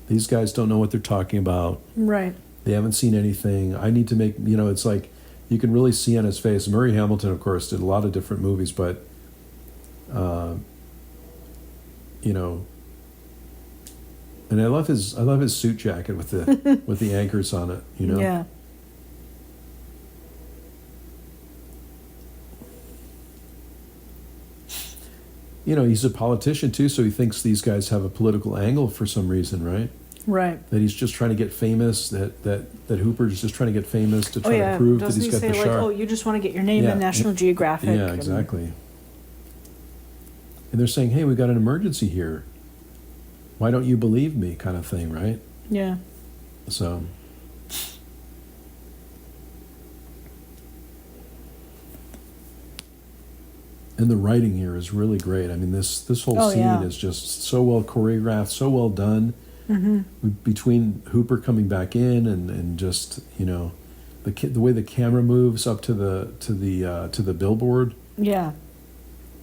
These guys don't know what they're talking about. Right. They haven't seen anything. I need to make, it's like you can really see on his face. Murray Hamilton, of course, did a lot of different movies, but, and I love his suit jacket with the with the anchors on it, Yeah. He's a politician too, so he thinks these guys have a political angle for some reason, right? Right. That he's just trying to get famous. That Hooper's just trying to get famous to try to prove Doesn't that he's got the say, shark. Oh, you just want to get your name in National Geographic. Yeah, exactly. And they're saying, "Hey, we've got an emergency here. Why don't you believe me?" kind of thing, right? Yeah. So. And the writing here is really great. I mean, this whole scene is just so well choreographed, so well done. Mm-hmm. Between Hooper coming back in and just the way the camera moves up to the billboard. Yeah.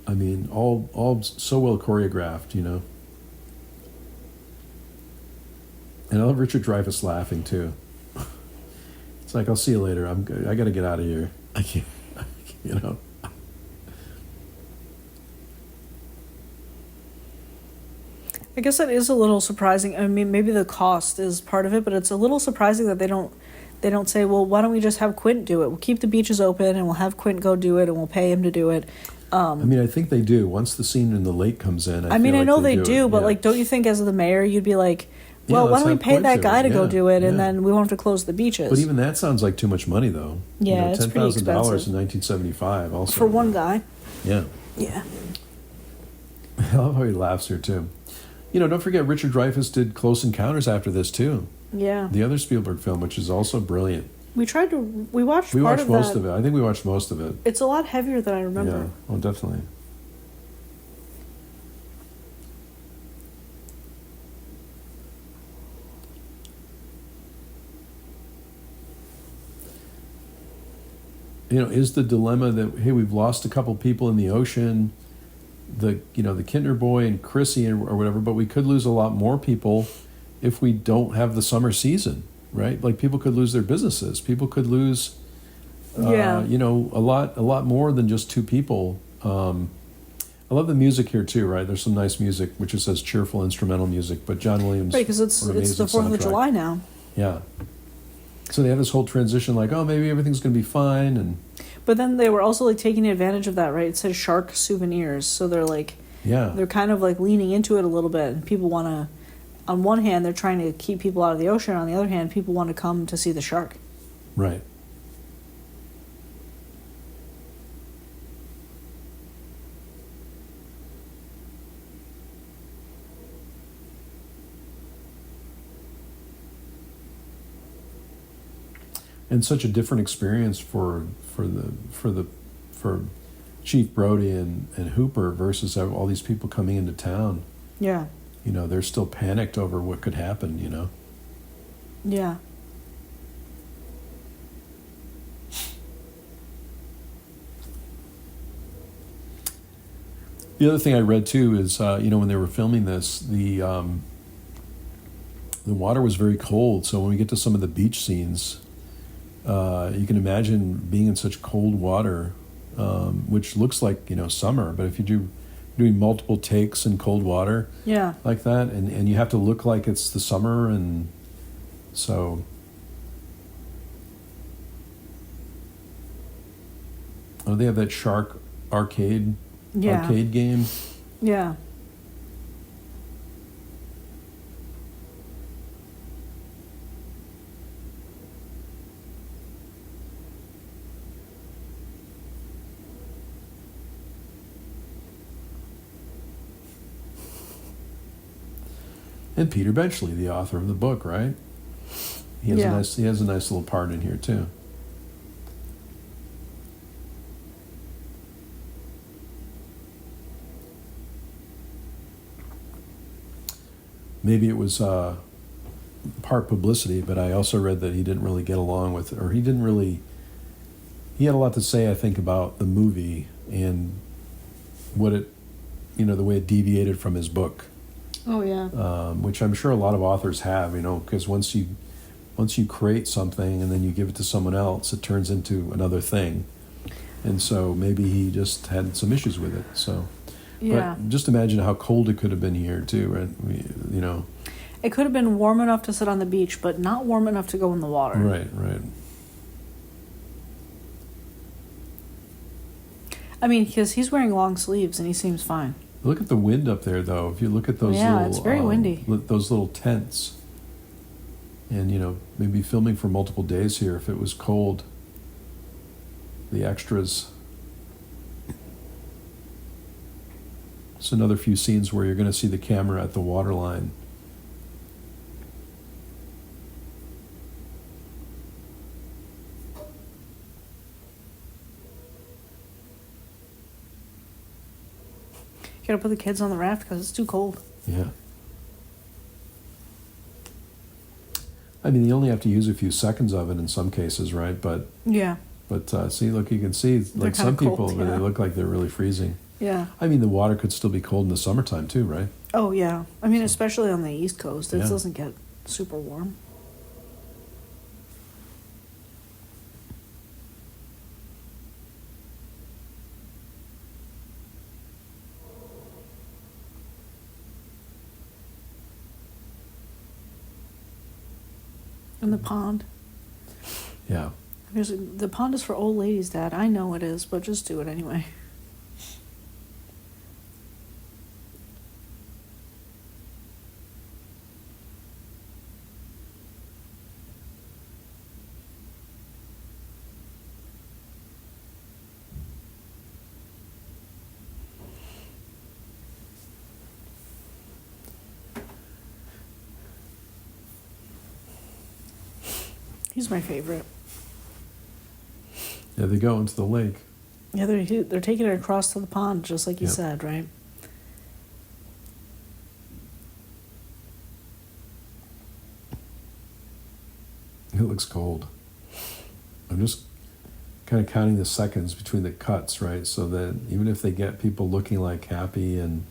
I mean, all so well choreographed, And I love Richard Dreyfuss laughing too. It's like, I'll see you later. I got to get out of here. I can't, I guess that is a little surprising. I mean, maybe the cost is part of it, but it's a little surprising that they don't say, well, why don't we just have Quint do it? We'll keep the beaches open and we'll have Quint go do it and we'll pay him to do it. I mean, I think they do. Once the scene in the lake comes in, I know they do, but like, don't you think as the mayor, you'd be like, well, why don't we pay that guy to go do it, and then we won't have to close the beaches? But even that sounds like too much money, though. Yeah, it's pretty expensive. $10,000 in 1975 also. For one guy. Yeah. Yeah. I love how he laughs here, too. Don't forget Richard Dreyfuss did Close Encounters after this, too. Yeah. The other Spielberg film, which is also brilliant. We watched most of it. I think we watched most of it. It's a lot heavier than I remember. Yeah, oh, definitely. Is the dilemma that, hey, we've lost a couple people in the ocean, the Kintner boy and Chrissy or whatever, but we could lose a lot more people if we don't have the summer season, right? Like, people could lose their businesses. People could lose, a lot more than just two people. I love the music here too, right? There's some nice music, which just says cheerful instrumental music, but John Williams. Right, because it's the 4th of July now. Yeah. So they have this whole transition, like, oh, maybe everything's going to be fine, But then they were also like taking advantage of that, right? It says shark souvenirs, so they're like, they're kind of like leaning into it a little bit. And people want to, on one hand, they're trying to keep people out of the ocean. On the other hand, people want to come to see the shark. Right. And such a different experience for Chief Brody and Hooper versus all these people coming into town. Yeah. They're still panicked over what could happen. Yeah. The other thing I read too is when they were filming this, the water was very cold. So when we get to some of the beach scenes. You can imagine being in such cold water, which looks like summer. But if you're doing multiple takes in cold water, like that, and you have to look like it's the summer, and so. Oh, they have that shark arcade Yeah. arcade game. Yeah. And Peter Benchley, the author of the book, right? He has a nice little part in here too. Maybe it was part publicity, but I also read that he didn't really get along with, or he had a lot to say, I think, about the movie and what it, the way it deviated from his book. Oh yeah. Which I'm sure a lot of authors have, because once you create something and then you give it to someone else, it turns into another thing. And so maybe he just had some issues with it. So, yeah. But just imagine how cold it could have been here too, right? It could have been warm enough to sit on the beach, but not warm enough to go in the water. Right, right. I mean, because he's wearing long sleeves and he seems fine. Look at the wind up there, though. If you look at those it's very windy. Those little tents, and maybe filming for multiple days here. If it was cold, the extras. It's another few scenes where you're going to see the camera at the waterline. You gotta put the kids on the raft because it's too cold. Yeah. I mean, you only have to use a few seconds of it in some cases, right? But yeah. But see, look, you can see, like some people, cold, yeah. They look like they're really freezing. Yeah. I mean, the water could still be cold in the summertime too, right? Oh yeah. I mean, especially on the East Coast, it Yeah. doesn't get super warm. And the pond. Yeah. The pond is for old ladies, Dad. I know it is, but just do it anyway. He's my favorite. Yeah, they go into the lake. Yeah, they're taking it across to the pond, just like you said, right? It looks cold. I'm just kind of counting the seconds between the cuts, right? So that even if they get people looking like happy and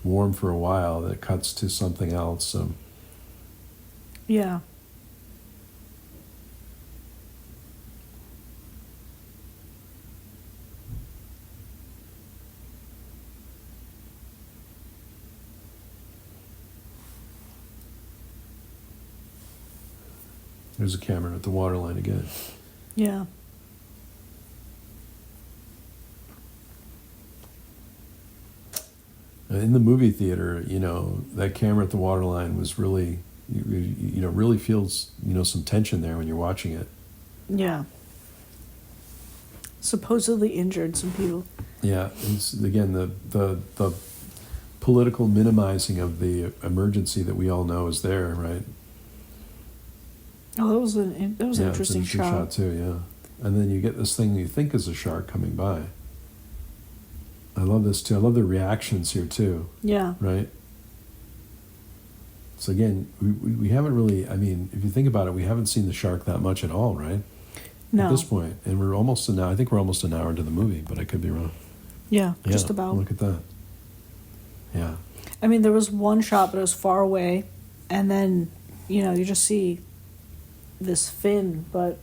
warm for a while, that it cuts to something else. So. Yeah. There's a camera at the waterline again. Yeah. In the movie theater, that camera at the waterline was really, really feels, some tension there when you're watching it. Yeah. Supposedly injured some people. Yeah, and again, the political minimizing of the emergency that we all know is there, right? Oh, that was an interesting shot too. Yeah, and then you get this thing you think is a shark coming by. I love this too. I love the reactions here too. Yeah. Right. So again, we haven't really. I mean, if you think about it, we haven't seen the shark that much at all, right? No. At this point, and we're almost I think we're almost an hour into the movie, but I could be wrong. Yeah, just about. Look at that. Yeah. I mean, there was one shot, but it was far away, and then you just see this fin, but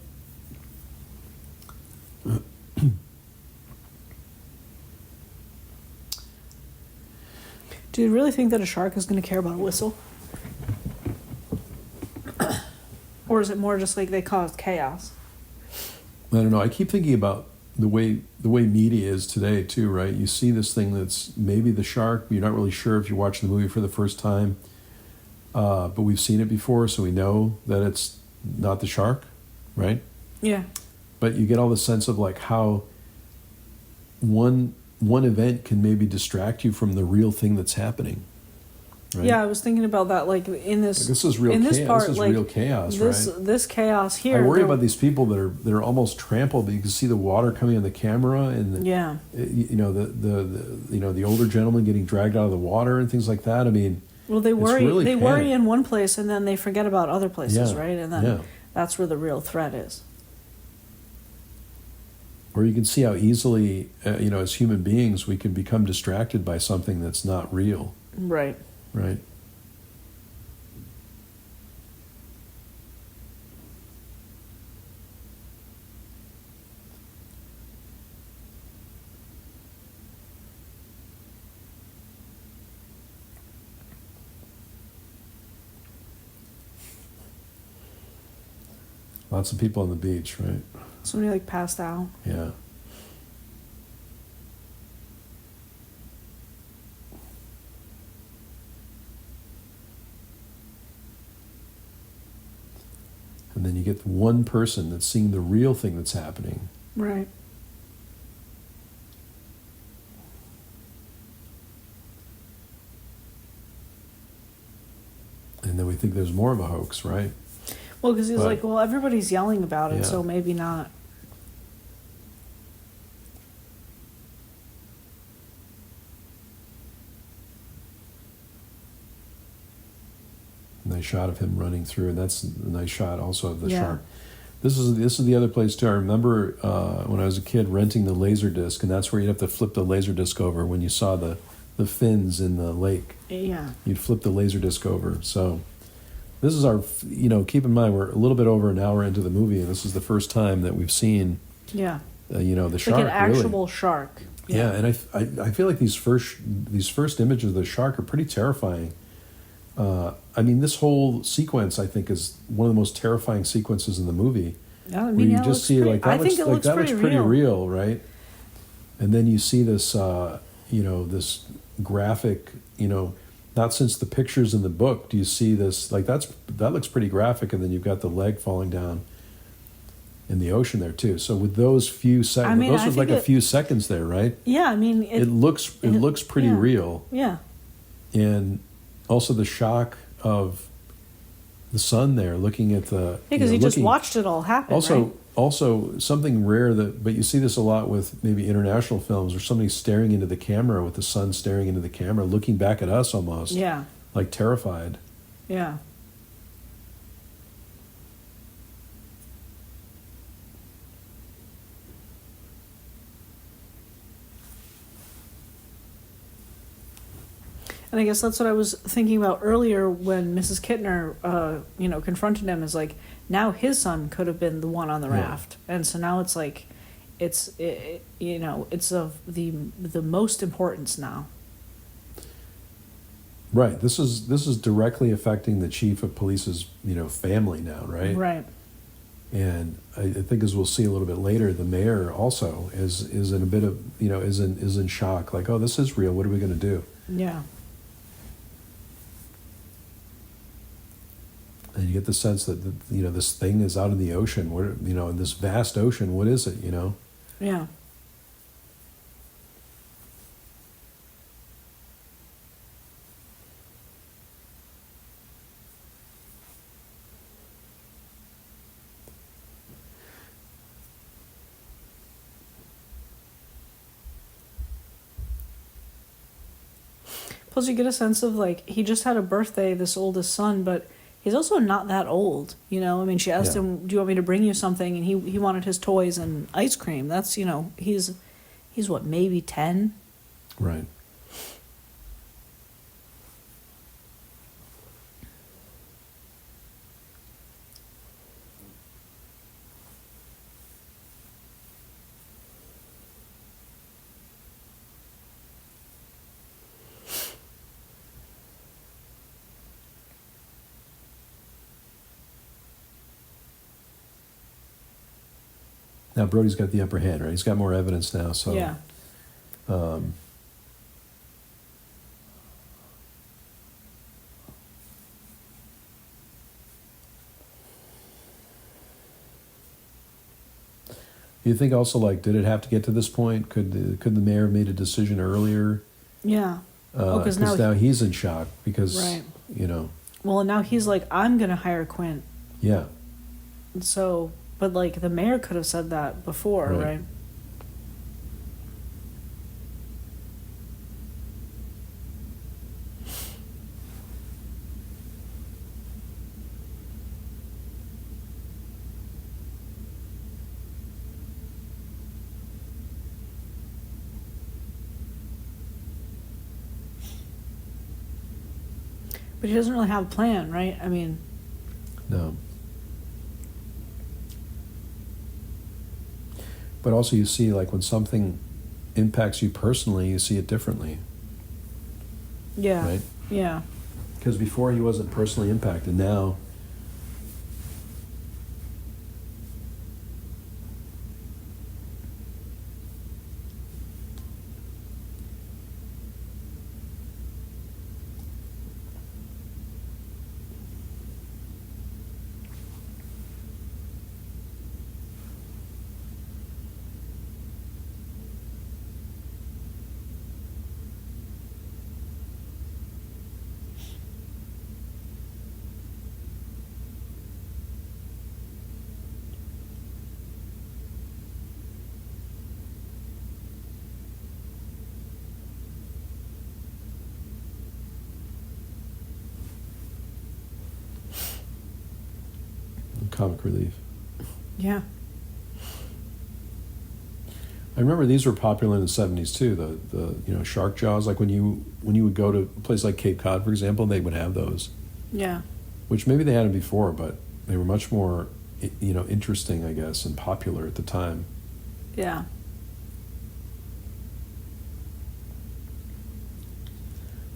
do you really think that a shark is going to care about a whistle? Or is it more just like they cause chaos? I don't know. I keep thinking about the way media is today too, right? You see this thing that's maybe the shark, but you're not really sure if you're watching the movie for the first time. But we've seen it before, so we know that it's not the shark, right? Yeah. But you get all the sense of like how one event can maybe distract you from the real thing that's happening. Right? Yeah, I was thinking about that. Like in this, like this is real. This is real chaos, right? This chaos here. I worry about these people that are almost trampled. But you can see the water coming on the camera, and the older gentleman getting dragged out of the water and things like that. I mean, well, they worry in one place and then they forget about other places, right? And then that's where the real threat is. Or you can see how easily, as human beings, we can become distracted by something that's not real. Right. Right. Lots of people on the beach, right? Somebody like passed out. Yeah. And then you get one person that's seeing the real thing that's happening. Right. And then we think there's more of a hoax, right? Well, because he's like, well, everybody's yelling about it, so maybe not. Nice shot of him running through, and that's a nice shot also of the shark. This is the other place too. I remember when I was a kid renting the laser disc, and that's where you'd have to flip the laser disc over when you saw the fins in the lake. Yeah. You'd flip the laser disc over. So this is our, keep in mind we're a little bit over an hour into the movie, and this is the first time that we've seen, the shark. Like an actual shark. Yeah, and I feel like these first images of the shark are pretty terrifying. I mean, this whole sequence, I think, is one of the most terrifying sequences in the movie. Yeah, where you just see that looks pretty real, right? And then you see this, this graphic, not since the pictures in the book do you see this, that looks pretty graphic, and then you've got the leg falling down in the ocean there too. So with those few seconds, those were a few seconds there, right? Yeah, I mean, it looks pretty real. Yeah. And also the shock of the son there looking at the... because he just watched it all happen, Also, something rare but you see this a lot with maybe international films, or somebody staring into the camera with the son staring into the camera, looking back at us almost. Yeah. Like terrified. Yeah. And I guess that's what I was thinking about earlier when Mrs. Kittner, confronted him, is like, now his son could have been the one on the raft. And so now it's like, it's of the most importance now. Right. This is directly affecting the chief of police's, family now, right? Right. And I think, as we'll see a little bit later, the mayor also is in a bit of, is in shock. Like, oh, this is real. What are we going to do? Yeah. And you get the sense that this thing is out in the ocean. Where in this vast ocean, what is it? Yeah. Plus, you get a sense of he just had a birthday, this oldest son, but he's also not that old, I mean, she asked him, do you want me to bring you something? And he wanted his toys and ice cream. That's, he's what, maybe 10? Right. Now Brody's got the upper hand, right? He's got more evidence now, so Yeah. You think also, like, did it have to get to this point? Could the mayor have made a decision earlier? Yeah. Because now he's in shock because, right. you know. Well, and now he's like, I'm going to hire Quint. Yeah. So, but like the mayor could have said that before, right? But he doesn't really have a plan, right? I mean... No. But also you see, like, when something impacts you personally, you see it differently. Yeah. Right? Yeah. Because before he wasn't personally impacted. Now... Comic relief. Yeah. I remember these were popular in the 70s too. The shark jaws, like when you would go to a place like Cape Cod, for example, they would have those. Yeah. Which maybe they had them before, but they were much more interesting, I guess, and popular at the time. Yeah.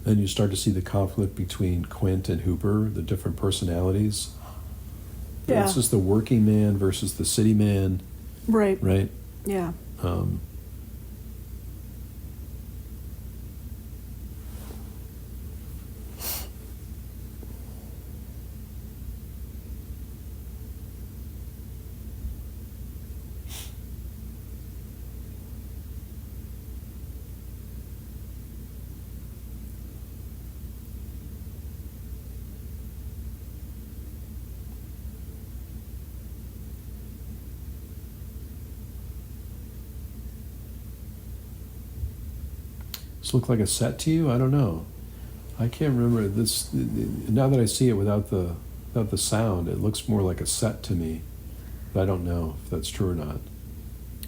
Then you start to see the conflict between Quint and Hooper, the different personalities. Yeah. It's just the working man versus the city man. Right. Right? Yeah. This look like a set to you? I don't know. I can't remember this. Now that I see it without the sound, it looks more like a set to me. But I don't know if that's true or not.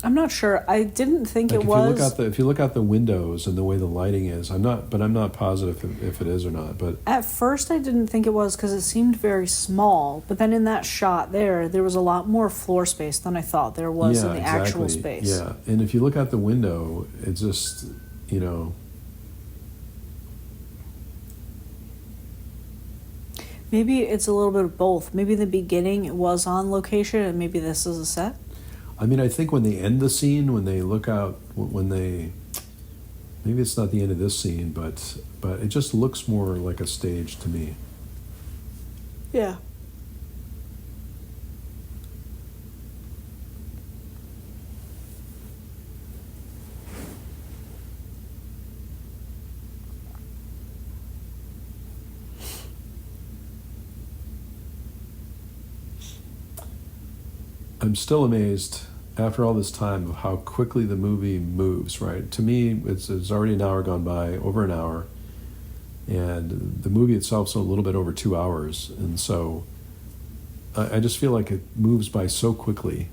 I'm not sure. I didn't think like it was. If you look out the windows and the way the lighting is, I'm not positive if it is or not. But at first, I didn't think it was because it seemed very small. But then in that shot there was a lot more floor space than I thought there was in the actual space. Yeah, and if you look out the window, it's just Maybe it's a little bit of both. Maybe in the beginning it was on location, and maybe this is a set. I mean, I think when they end the scene, when they look out, maybe it's not the end of this scene, but it just looks more like a stage to me. Yeah. I'm still amazed after all this time of how quickly the movie moves, right? To me, it's already an hour gone by, over an hour, and the movie itself's a little bit over 2 hours, and so I just feel like it moves by so quickly,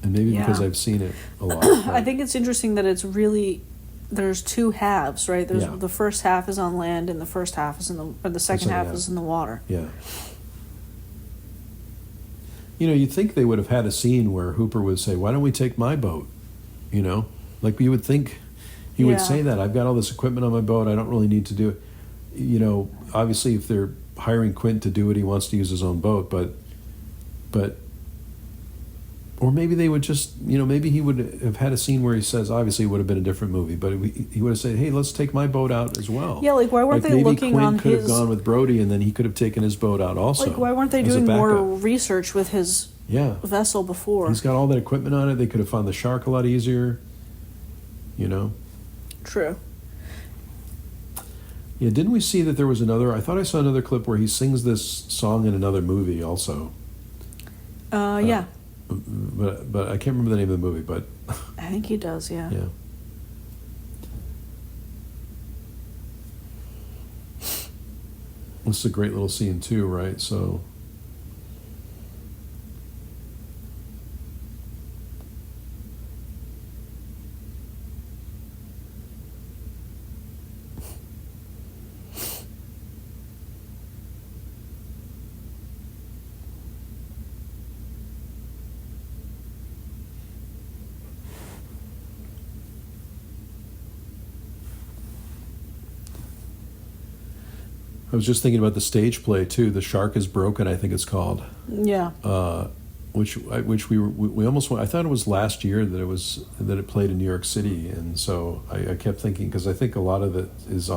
and maybe because I've seen it a lot. Right? I think it's interesting that it's really, there's two halves, right? There's the first half is on land, and the first half is the second half is in the water. Yeah. You'd think they would have had a scene where Hooper would say, "Why don't we take my boat?" Like you would think he would say that. I've got all this equipment on my boat. I don't really need to do it. Obviously, if they're hiring Quint to do it, he wants to use his own boat. But Or maybe they would just, maybe he would have had a scene where he says, obviously it would have been a different movie, but he would have said, hey, let's take my boat out as well. Yeah, like why weren't they looking Quinn on could have gone with Brody, and then he could have taken his boat out also. Like why weren't they doing more research with his vessel before? He's got all that equipment on it. They could have found the shark a lot easier, True. Yeah, didn't we see that there was I thought I saw another clip where he sings this song in another movie also. Yeah. But I can't remember the name of the movie, but I think he does, yeah. Yeah. This is a great little scene too, right? So I was just thinking about the stage play too. The Shark is Broken, I think it's called. Yeah. Which we almost went, I thought it was last year that it played in New York City, and so I kept thinking, because I think a lot of it is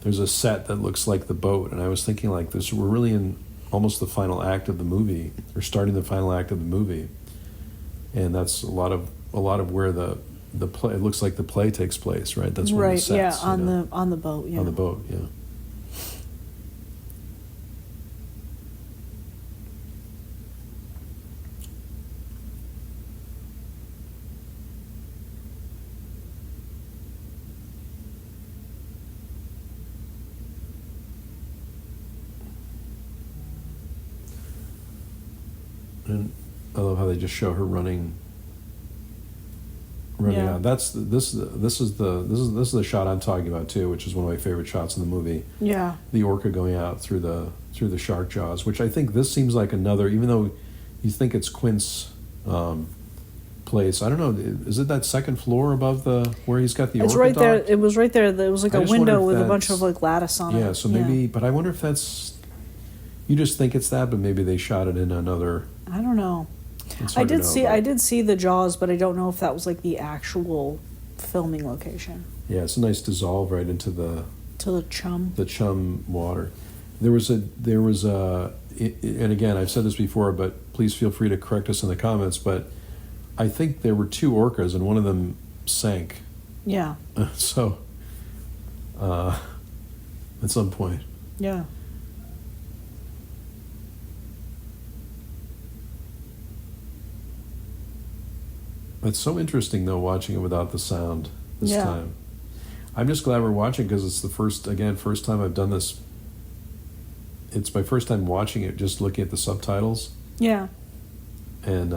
there's a set that looks like the boat, and I was thinking like this, we're really in almost the final act of the movie, or starting the final act of the movie, and that's a lot of where the play, it looks like the play takes place, right? That's one of the sets, on the boat, yeah. On the boat, yeah. And I love how they just show her running out. This is the shot I'm talking about too, which is one of my favorite shots in the movie. Yeah. The orca going out through the shark jaws, which I think this seems like another, even though you think it's Quint's place. I don't know. Is it that second floor above where he's got the orca? It's right there. docked? It was right there. There was like a window with a bunch of like lattice on it. Yeah. So maybe, but I wonder if that's. You just think it's that, but maybe they shot it in another. I don't know. I did see the Jaws, but I don't know if that was like the actual filming location. Yeah, it's a nice dissolve right into the chum. The chum water. There was a, and again, I've said this before, but please feel free to correct us in the comments. But I think there were two orcas, and one of them sank. Yeah. So, at some point. Yeah. It's so interesting, though, watching it without the sound this time. I'm just glad we're watching, because it's the first time I've done this. It's my first time watching it, just looking at the subtitles. Yeah. And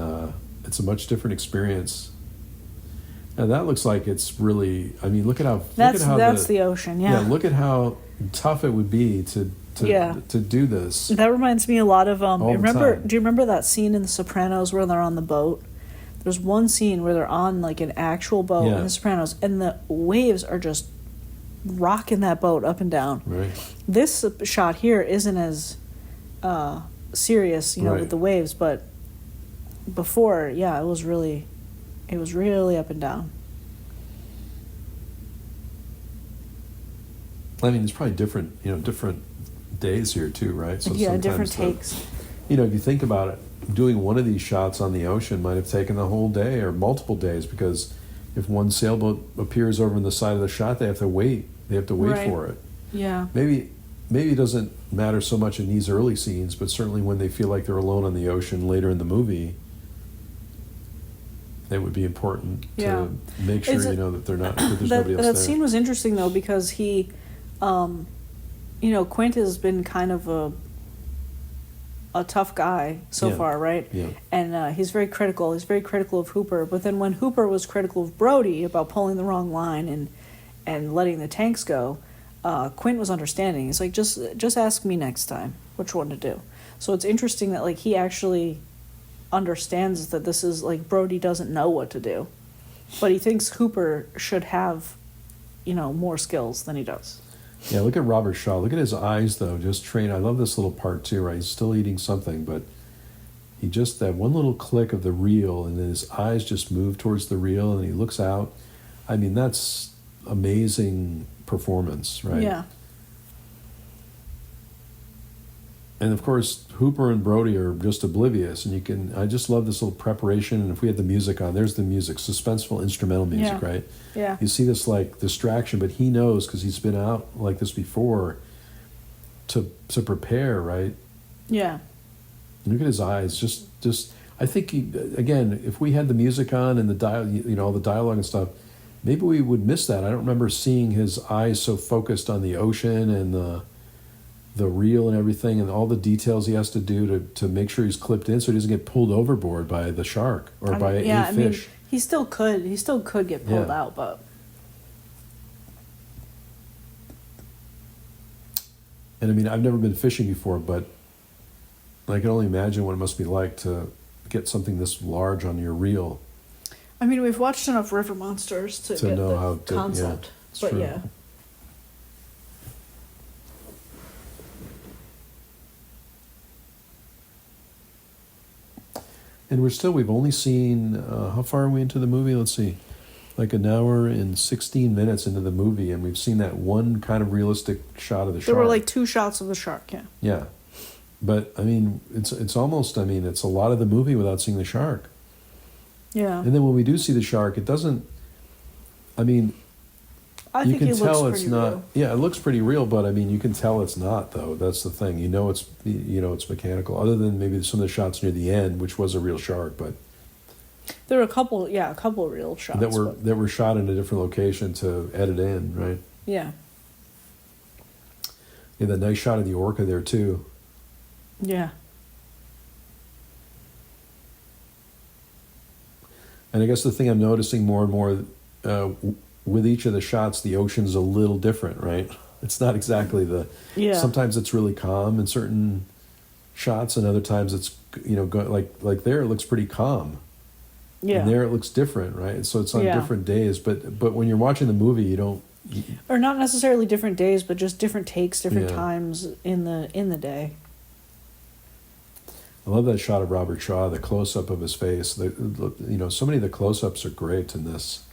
it's a much different experience. And that looks like it's really, I mean, look at how that's the ocean, yeah. Yeah, look at how tough it would be to do this. That reminds me a lot of, do you time. remember that scene in The Sopranos where they're on the boat? There's one scene where they're on like an actual boat in The Sopranos, and the waves are just rocking that boat up and down. Right. This shot here isn't as serious, with the waves, but before, it was really up and down. I mean, it's probably different days here too, right? So different takes. If you think about it, doing one of these shots on the ocean might have taken the whole day or multiple days, because if one sailboat appears over on the side of the shot, they have to wait. They have to wait for it. Yeah. Maybe it doesn't matter so much in these early scenes, but certainly when they feel like they're alone on the ocean later in the movie, it would be important to make sure that they're not. That there's nobody else there. That scene was interesting though, because he, Quint has been kind of a tough guy so far, right? Yeah. And he's very critical. He's very critical of Hooper. But then when Hooper was critical of Brody about pulling the wrong line and letting the tanks go, Quint was understanding. He's like, just ask me next time which one to do. So it's interesting that like he actually understands that this is like Brody doesn't know what to do, but he thinks Hooper should have, more skills than he does. Yeah, look at Robert Shaw. Look at his eyes, though. Just trained. I love this little part, too, right? He's still eating something, but he just, that one little click of the reel, and then his eyes just move towards the reel, and he looks out. I mean, that's amazing performance, right? Yeah. And of course, Hooper and Brody are just oblivious, and I just love this little preparation. And if we had the music on, there's the music, suspenseful instrumental music, Yeah. right? Yeah. You see this like distraction, but he knows because he's been out like this before to prepare, right? Yeah. Look at his eyes. Just I think again, if we had the music on and the all the dialogue and stuff, maybe we would miss that. I don't remember seeing his eyes so focused on the ocean and the reel and everything, and all the details he has to do to make sure he's clipped in so he doesn't get pulled overboard by the shark or by a fish. Mean, he still could get pulled Yeah. out, but And I mean, I've never been fishing before, but I can only imagine what it must be like to get something this large on your reel. I mean, we've watched enough river monsters to get know the how to, concept. yeah, it's But true. yeah. And we've only seen, how far are we into the movie? Let's see, like an hour and 16 minutes into the movie, and we've seen that one kind of realistic shot of the shark. There were like 2 shots of the shark, yeah. Yeah. But, I mean, it's almost, I mean, it's a lot of the movie without seeing the shark. Yeah. And then when we do see the shark, it doesn't, I mean, I you think can it tell looks it's pretty not. real. Yeah, it looks pretty real, but I mean, you can tell it's not, though. That's the thing. It's mechanical. Other than maybe some of the shots near the end, which was a real shark, but There were a couple real shots. that were shot in a different location to edit in, right? Yeah. Yeah, that nice shot of the orca there too. Yeah. And I guess the thing I'm noticing more and more with each of the shots, the ocean's a little different, right? It's not exactly Yeah. Sometimes it's really calm in certain shots, and other times it's like there it looks pretty calm. Yeah. And there it looks different, right? And so it's on Yeah. different days, but when you're watching the movie, you don't. Or not necessarily different days, but just different takes, different Yeah. times in the day. I love that shot of Robert Shaw, the close up of his face. So many of the close ups are great in this.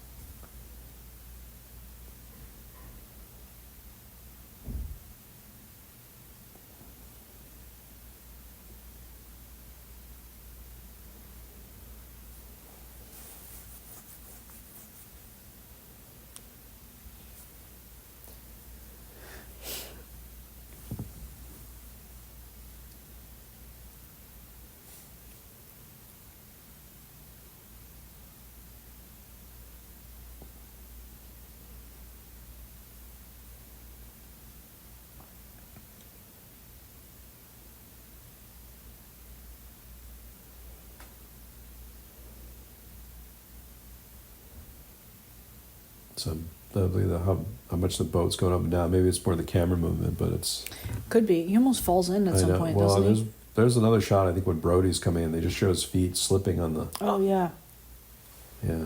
So how much the boat's going up and down. Maybe it's more the camera movement, but it's. Could be. He almost falls in at some point, Well, doesn't he? there's another shot. I think when Brody's coming in, they just show his feet slipping on the. Oh yeah. Yeah.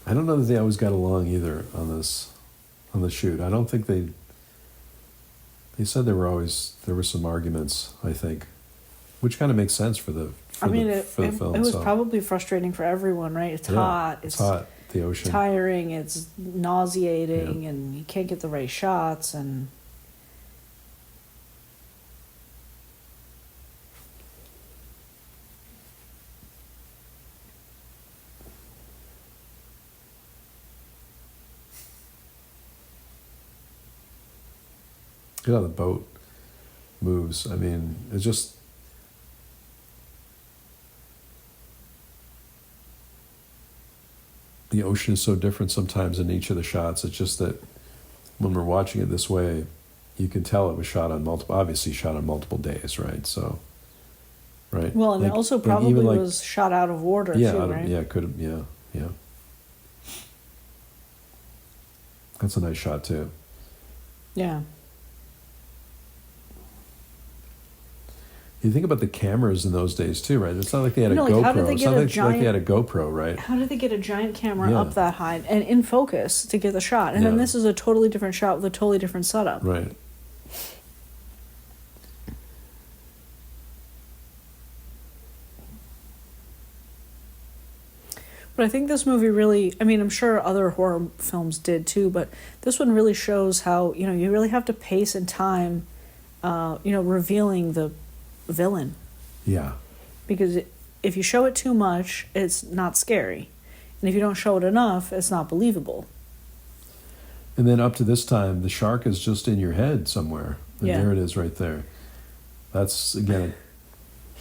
I don't know that they always got along either on the shoot. I don't think they said there were some arguments, I think, which kind of makes sense for the film it was probably frustrating for everyone, right? It's hot. It's hot. The ocean. Tiring. It's nauseating, and you can't get the right shots, and. Look how the boat moves. I mean, it's just. the ocean is so different sometimes in each of the shots. It's just that when we're watching it this way, you can tell it was obviously shot on multiple days, right? So, right. Well, and it also probably was shot out of order too, right? Yeah, could have. Yeah. That's a nice shot too. Yeah. You think about the cameras in those days too, right? It's not like they had a like, GoPro. It's not like they had a GoPro, right? How did they get a giant camera up that high and in focus to get the shot? And then this is a totally different shot with a totally different setup. Right. But I think this movie really, I mean, I'm sure other horror films did too, but this one really shows how, you really have to pace and time, revealing the villain. Yeah. Because if you show it too much, it's not scary. And if you don't show it enough, it's not believable. And then up to this time, the shark is just in your head somewhere. And there it is right there. That's, again,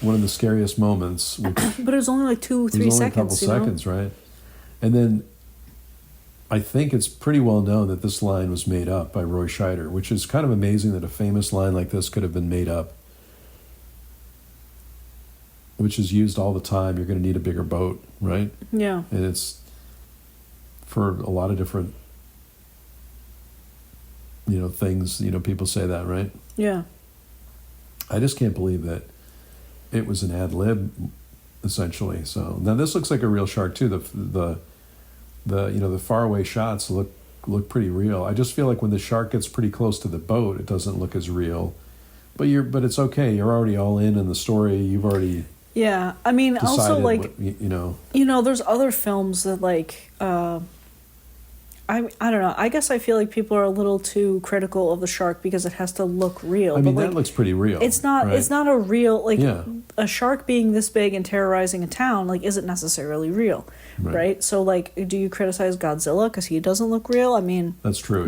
one of the scariest moments. But it was only like 2-3 seconds. It was only a couple seconds, right? And then I think it's pretty well known that this line was made up by Roy Scheider, which is kind of amazing that a famous line like this could have been made up, which is used all the time. You're going to need a bigger boat, right? Yeah. And it's for a lot of different, things, people say that, right? Yeah. I just can't believe that it was an ad lib, essentially. So now this looks like a real shark too. The faraway shots look pretty real. I just feel like when the shark gets pretty close to the boat, it doesn't look as real. But it's okay. You're already all in the story. You've already I mean, also like what, there's other films that like I don't know. I guess I feel like people are a little too critical of the shark because it has to look real. I mean, that looks pretty real. It's not. Right? It's not a real a shark being this big and terrorizing a town isn't necessarily real, right? So do you criticize Godzilla because he doesn't look real? I mean, that's true.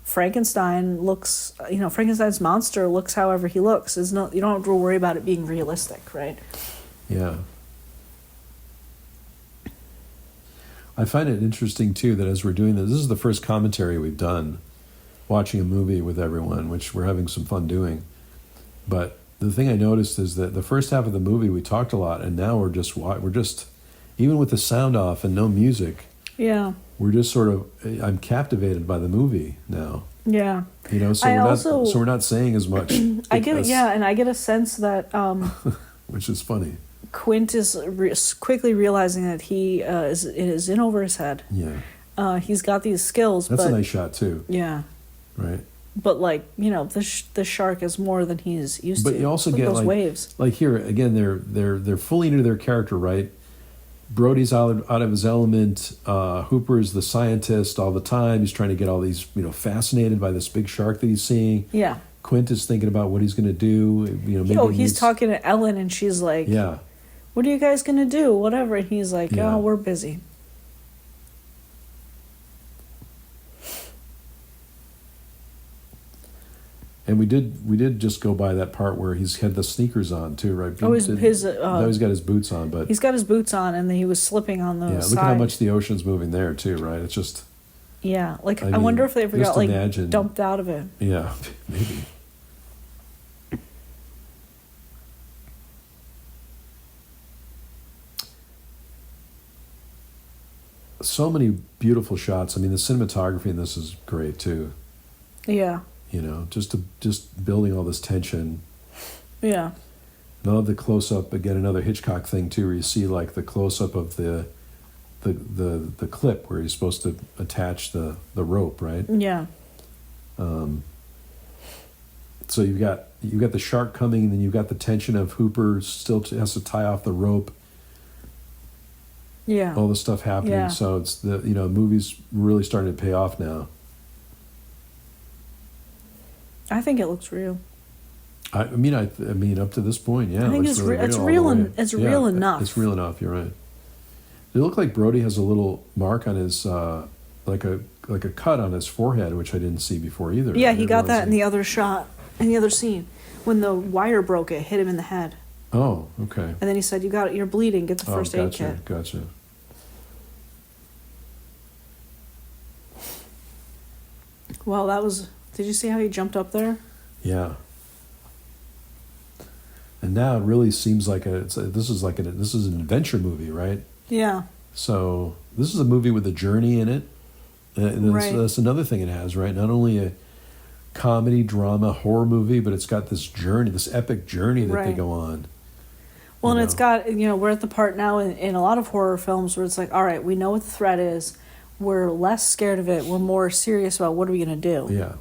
Frankenstein looks. Frankenstein's monster looks however he looks. You don't have to worry about it being realistic, right? Yeah. I find it interesting, too, that as we're doing this is the first commentary we've done, watching a movie with everyone, which we're having some fun doing. But the thing I noticed is that the first half of the movie we talked a lot, and now we're just even with the sound off and no music, we're just sort of, I'm captivated by the movie now. Yeah. So we're not saying as much. I get it, and I get a sense that... which is funny. Quint is quickly realizing that he is in over his head. Yeah. He's got these skills. That's a nice shot too. Yeah. Right. But the shark is more than he's used to. But you also get those waves. Like here again, they're fully into their character, right? Brody's out of his element. Hooper's the scientist all the time. He's trying to get all these fascinated by this big shark that he's seeing. Yeah. Quint is thinking about what he's going to do. Maybe he's talking to Ellen, and she's like, "Yeah, what are you guys going to do? Whatever." And he's like, "Oh, we're busy." And we did just go by that part where he's had the sneakers on too, right? Oh, he's got his boots on, but he's got his boots on, and then he was slipping on the side. Look at how much the ocean's moving there too, right? It's just I wonder if they ever got dumped out of it. Yeah, maybe. So many beautiful shots. I mean, the cinematography in this is great too. Yeah. Just building all this tension. Yeah. I love the close up again. Another Hitchcock thing too, where you see the close up of the clip where he's supposed to attach the rope, right? Yeah. So you've got the shark coming, and then you've got the tension of Hooper still has to tie off the rope. Yeah. All this stuff happening. Yeah. So it's the movie's really starting to pay off now. I think it looks real. I mean, up to this point, yeah. I think it's real enough. It's real enough. You're right. It looked like Brody has a little mark on his, like a cut on his forehead, which I didn't see before either. Yeah, he got that in the other shot, in the other scene, when the wire broke. It hit him in the head. Oh, okay. And then he said, "You're bleeding. Get the first aid kit." Gotcha. Well, that was. Did you see how he jumped up there? Yeah. And now it really seems like this is an adventure movie, right? Yeah. So this is a movie with a journey in it. And Right. that's another thing it has, right? Not only a comedy, drama, horror movie, but it's got this journey, this epic journey that they go on. Well, and it's got, we're at the part now in a lot of horror films where it's like, all right, we know what the threat is. We're less scared of it. We're more serious about what are we going to do. Yeah.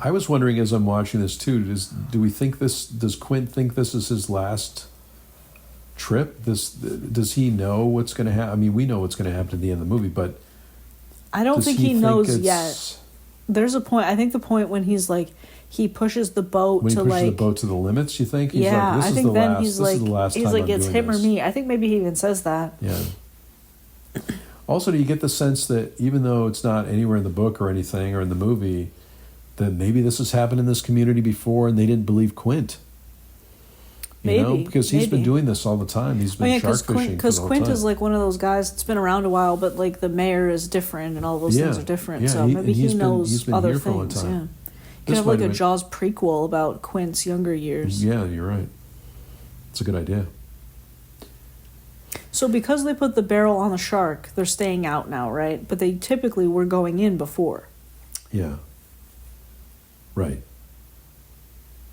I was wondering as I'm watching this too, does Quint think this is his last trip? Does he know what's going to happen? I mean, we know what's going to happen at the end of the movie, but I don't think he knows yet. There's a point. I think the point when he's like, he pushes the boat when he to pushes like the boat to the limits. You think? He's yeah, like, I think then he's like, it's him or me. I think maybe he even says that. Yeah. Also, do you get the sense that even though it's not anywhere in the book or anything or in the movie, that maybe this has happened in this community before and they didn't believe Quint? Because he's been doing this all the time. He's been shark fishing because Quint is like one of those guys that's been around a while, but like the mayor is different and all those things are different. So maybe he knows other things. Yeah. You could have like a Jaws prequel about Quint's younger years. Yeah, you're right. It's a good idea. So because they put the barrel on the shark, they're staying out now, right? But they typically were going in before. Yeah. Right.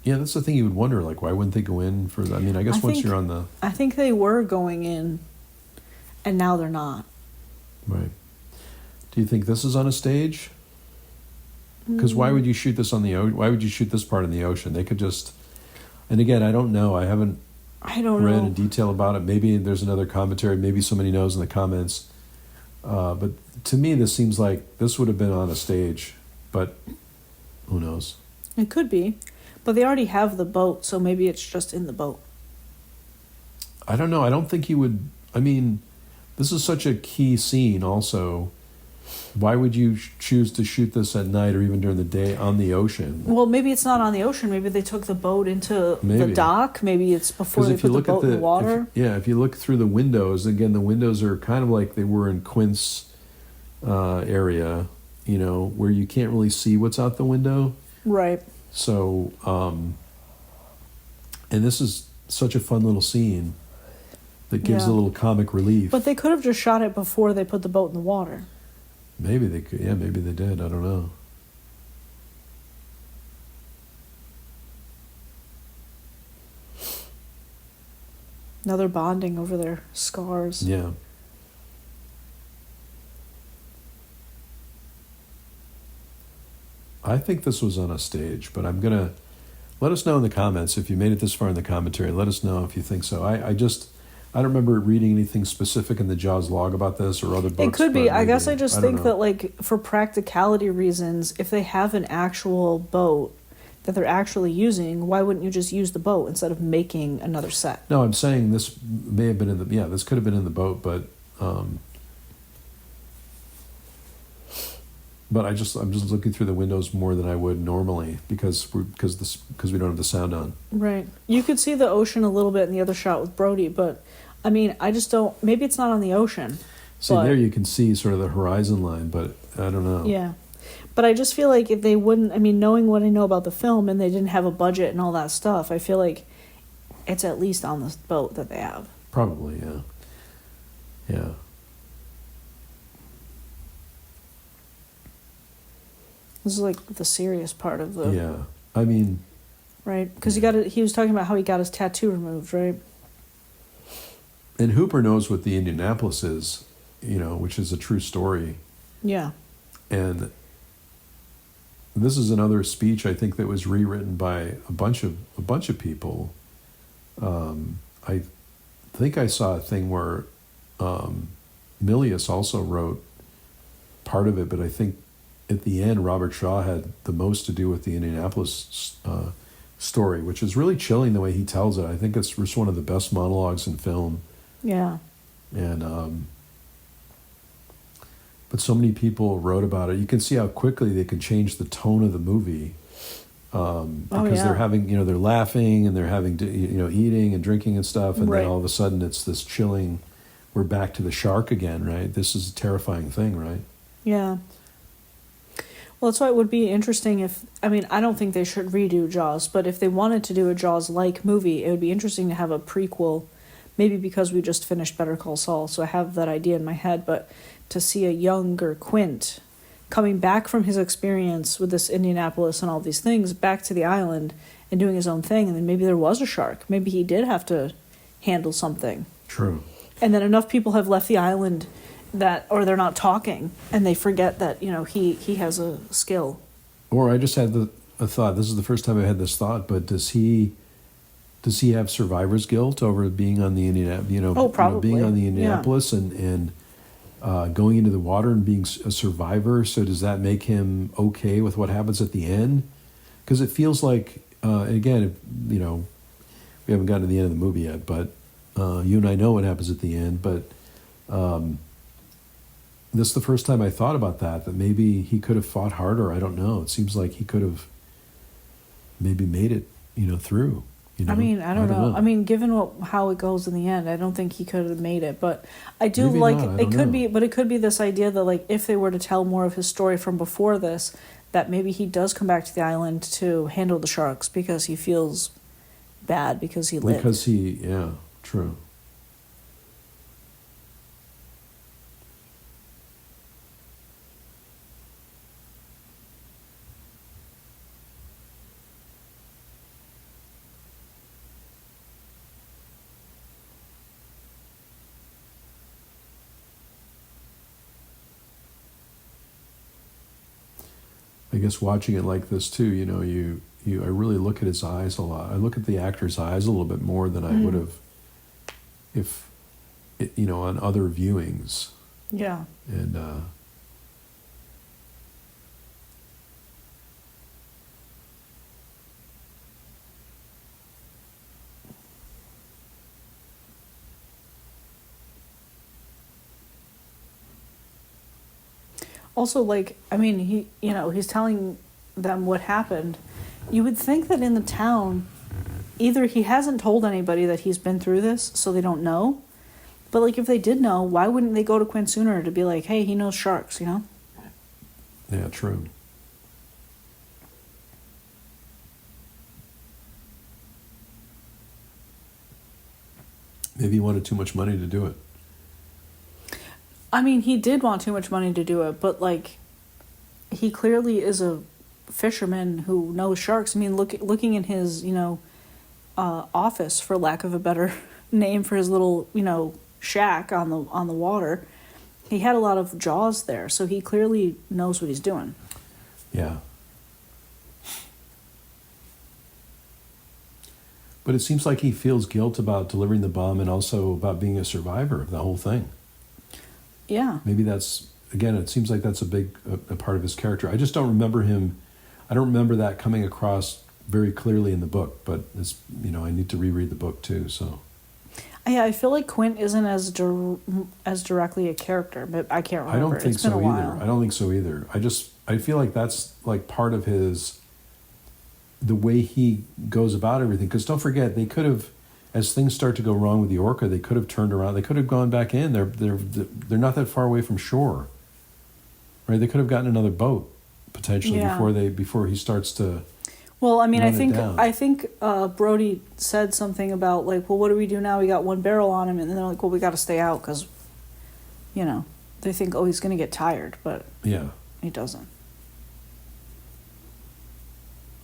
Yeah, that's the thing you would wonder, like, why wouldn't they go in for that? I mean, I guess once you're on the... I think they were going in, and now they're not. Right. Do you think this is on a stage? Because why would you shoot this why would you shoot this part in the ocean? They could just... And again, I don't know. I haven't read in detail about it. Maybe there's another commentary. Maybe somebody knows in the comments. But to me, this seems like this would have been on a stage. But who knows? It could be. But they already have the boat, so maybe it's just in the boat. I don't know. I don't think he would... I mean, this is such a key scene also. Why would you choose to shoot this at night or even during the day on the ocean? Well, maybe it's not on the ocean. Maybe they took the boat into the dock. Maybe it's before they put the boat in the water. If you look through the windows, again, the windows are kind of like they were in Quint's area, where you can't really see what's out the window. Right. So, and this is such a fun little scene that gives a little comic relief. But they could have just shot it before they put the boat in the water. Maybe they could. Yeah, maybe they did. I don't know. Now they're bonding over their scars. Yeah. I think this was on a stage, but I'm going to... Let us know in the comments if you made it this far in the commentary. Let us know if you think so. I don't remember reading anything specific in the Jaws log about this or other books. It could be. I guess I just think that, like, for practicality reasons, if they have an actual boat that they're actually using, why wouldn't you just use the boat instead of making another set? No, I'm saying this may have been in the... Yeah, this could have been in the boat, but... But I'm just looking through the windows more than I would normally because we don't have the sound on. Right. You could see the ocean a little bit in the other shot with Brody, but I mean, I just don't. Maybe it's not on the ocean. See, there you can see sort of the horizon line, but I don't know. Yeah, but I just feel like if they wouldn't, I mean, knowing what I know about the film and they didn't have a budget and all that stuff, I feel like it's at least on the boat that they have. Probably, yeah. Yeah. This is like the serious part of the... Yeah, I mean... Right, because he was talking about how he got his tattoo removed, right? And Hooper knows what the Indianapolis is, which is a true story. Yeah. And this is another speech I think that was rewritten by a bunch of people. I think I saw a thing where Milius also wrote part of it, but I think at the end, Robert Shaw had the most to do with the Indianapolis story, which is really chilling the way he tells it. I think it's just one of the best monologues in film. Yeah. And but so many people wrote about it. You can see how quickly they can change the tone of the movie because they're having, they're laughing and they're having, eating and drinking and stuff, and then all of a sudden it's this chilling, we're back to the shark again, right? This is a terrifying thing, right? Yeah. Well, that's why it would be interesting if, I mean, I don't think they should redo Jaws, but if they wanted to do a Jaws-like movie, it would be interesting to have a prequel, maybe because we just finished Better Call Saul, so I have that idea in my head, but to see a younger Quint coming back from his experience with this Indianapolis and all these things, back to the island and doing his own thing, and then maybe there was a shark. Maybe he did have to handle something. True. And then enough people have left the island or they're not talking, and they forget that, he has a skill. Or I just had a thought. This is the first time I had this thought, but does he have survivor's guilt over being on the probably. being on the Indianapolis and going into the water and being a survivor? So does that make him okay with what happens at the end? Because it feels like, again, we haven't gotten to the end of the movie yet, but you and I know what happens at the end. But this is the first time I thought about that maybe he could have fought harder. I don't know. It seems like he could have maybe made it, through. I mean, I don't know. I mean, given how it goes in the end, I don't think he could have made it. But I do maybe like not, it could be. But it could be this idea that, like, if they were to tell more of his story from before this, that maybe he does come back to the island to handle the sharks because he feels bad because he lived. Yeah, true. I guess watching it like this too, I really look at his eyes a lot. I look at the actor's eyes a little bit more than I would have on other viewings. Yeah. And also, like, I mean, he's telling them what happened. You would think that in the town, either he hasn't told anybody that he's been through this, so they don't know. But, like, if they did know, why wouldn't they go to Quint sooner to be like, hey, he knows sharks, Yeah, true. Maybe he wanted too much money to do it. I mean, he did want too much money to do it, but, like, he clearly is a fisherman who knows sharks. I mean, looking in his, office, for lack of a better name for his little, shack on the water, he had a lot of jaws there, so he clearly knows what he's doing. Yeah. But it seems like he feels guilt about delivering the bomb and also about being a survivor of the whole thing. Yeah. Maybe that's, again, it seems like that's a big a part of his character. I just don't remember I don't remember that coming across very clearly in the book, but it's, I need to reread the book too, so. Yeah, I feel like Quint isn't as directly a character, but I can't remember. I don't think it's been so a while. either. I don't think so either. I feel like that's like part of the way he goes about everything. Because don't forget, they could have, as things start to go wrong with the orca, they could have turned around. They could have gone back in. They're not that far away from shore, right? They could have gotten another boat potentially before he starts to. Well, I mean, I think Brody said something about, like, well, what do we do now? We got one barrel on him, and then they're like, well, we got to stay out because, they think, oh, he's going to get tired, but he doesn't.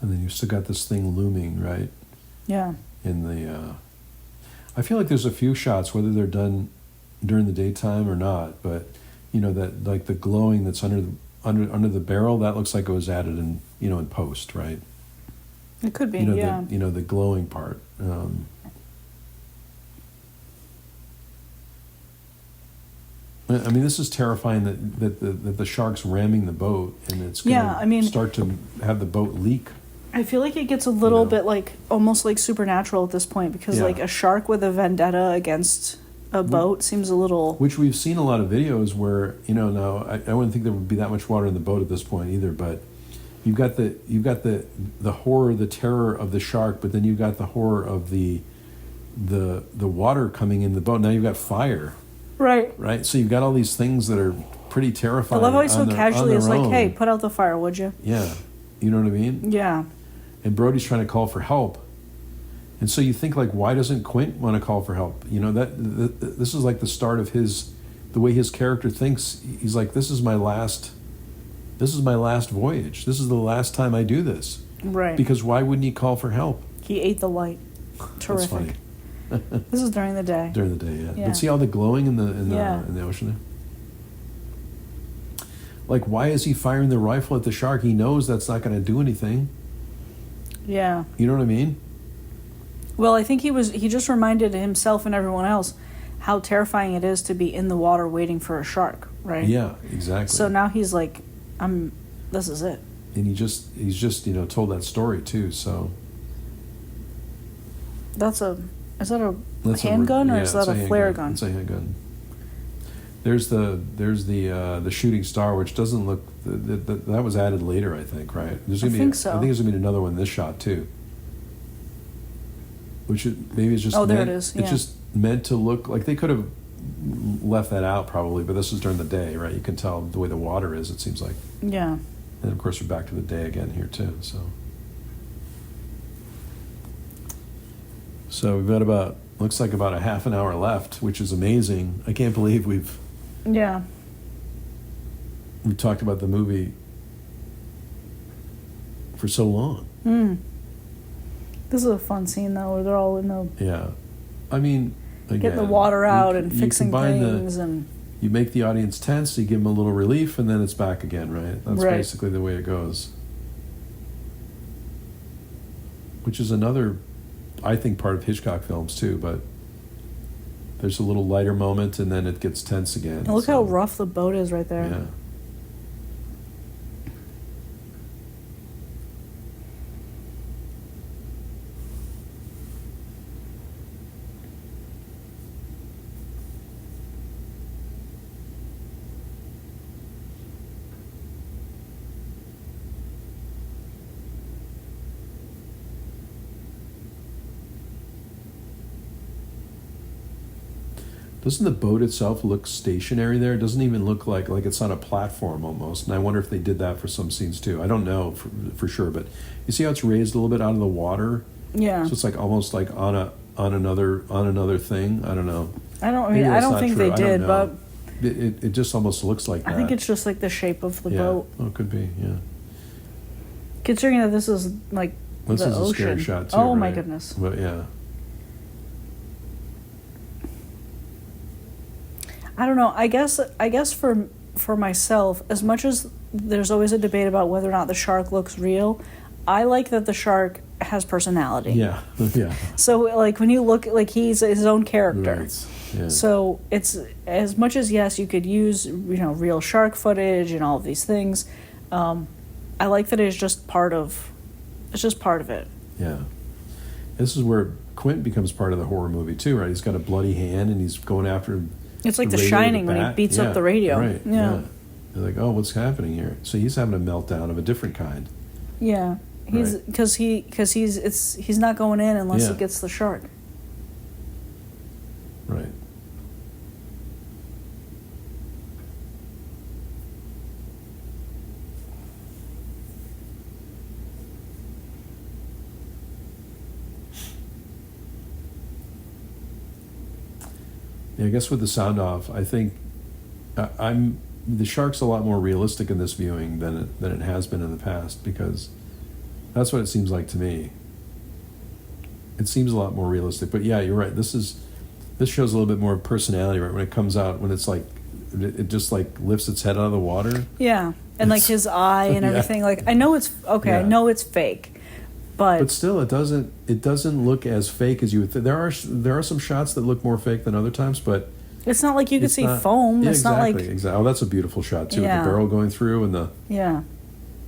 And then you still got this thing looming, right? Yeah. I feel like there's a few shots, whether they're done during the daytime or not, but that, like, the glowing that's under the barrel, that looks like it was added in in post, right? It could be, yeah. The glowing part. I mean, this is terrifying that the shark's ramming the boat and it's going to start to have the boat leak. I feel like it gets a little bit like almost like supernatural at this point because like a shark with a vendetta against a boat seems a little. Which we've seen a lot of videos where now I wouldn't think there would be that much water in the boat at this point either, but you've got the horror, the terror of the shark, but then you've got the horror of the water coming in the boat. Now you've got fire. Right. Right? So you've got all these things that are pretty I terrifying. love how he so casually is like, own. hey, put out the fire, would you? Yeah. You know what I mean? Yeah. And Brody's trying to call for help. And so you think, like, why doesn't Quint want to call for help? You know, this is like the start of the way his character thinks. He's like, this is my last voyage. This is the last time I do this. Right. Because why wouldn't he call for help? He ate the light. Terrific. That's funny. This is during the day. During the day, yeah. Yeah. But see all the glowing in the ocean there? Like, why is he firing the rifle at the shark? He knows that's not going to do anything. Yeah. You know what I mean? Well, I think he just reminded himself and everyone else how terrifying it is to be in the water waiting for a shark, right? Yeah, exactly. So now he's like, this is it. And he's just told that story too, so is that a handgun or is that a flare gun? It's a handgun. There's the shooting star, which doesn't look that was added later, I think, right? I think so. I think there's gonna be another one in this shot too. Which maybe it's just there it is. Yeah. It's just meant to look like they could have left that out probably, but this is during the day, right? You can tell the way the water is. It seems like. Yeah. And of course, we're back to the day again here too. So we've got looks like about a half an hour left, which is amazing. I can't believe we've talked about the movie for so long. This is a fun scene though, where they're all in the I mean, again, getting the water out and fixing things and. You make the audience tense, you give them a little relief, and then it's back again, right? That's basically the way it goes. Which is another, I think, part of Hitchcock films too, but there's a little lighter moment and then it gets tense again. And look how rough the boat is right there. Yeah. Doesn't the boat itself look stationary there? It doesn't even look like it's on a platform almost. And I wonder if they did that for some scenes too. I don't know for sure, but you see how it's raised a little bit out of the water? Yeah. So it's like almost like on another thing. I don't know. I don't think they did, but it just almost looks like that. I think it's just like the shape of the boat. Oh, it could be, yeah. Considering that this is like this the is ocean. A scary shot too. Oh my right? goodness. But yeah. I don't know. I guess for myself, as much as there's always a debate about whether or not the shark looks real, I like that the shark has personality. Yeah, yeah. So like when you look, like he's his own character. Right. Yeah. So it's as much as yes, you could use real shark footage and all of these things. I like that it's just part of it. Yeah. This is where Quint becomes part of the horror movie too, right? He's got a bloody hand and he's going after. It's like The Shining when he beats up the radio. Right. Yeah. They're like, oh, what's happening here? So he's having a meltdown of a different kind. Yeah. He's because he's not going in unless he gets the shark. Right. Yeah, I guess with the sound off, I think the shark's a lot more realistic in this viewing than it has been in the past, because that's what it seems like to me. It seems a lot more realistic, but yeah, you're right. This shows a little bit more personality, right? When it comes out, when it's like it just like lifts its head out of the water. Yeah, and like his eye and everything. Yeah. Like I know it's okay. Yeah. I know it's fake. But still, it doesn't look as fake as you would think. There are some shots that look more fake than other times, but it's not like you could see foam. Yeah, it's exactly, not like exactly. Oh, that's a beautiful shot too, with the barrel going through and the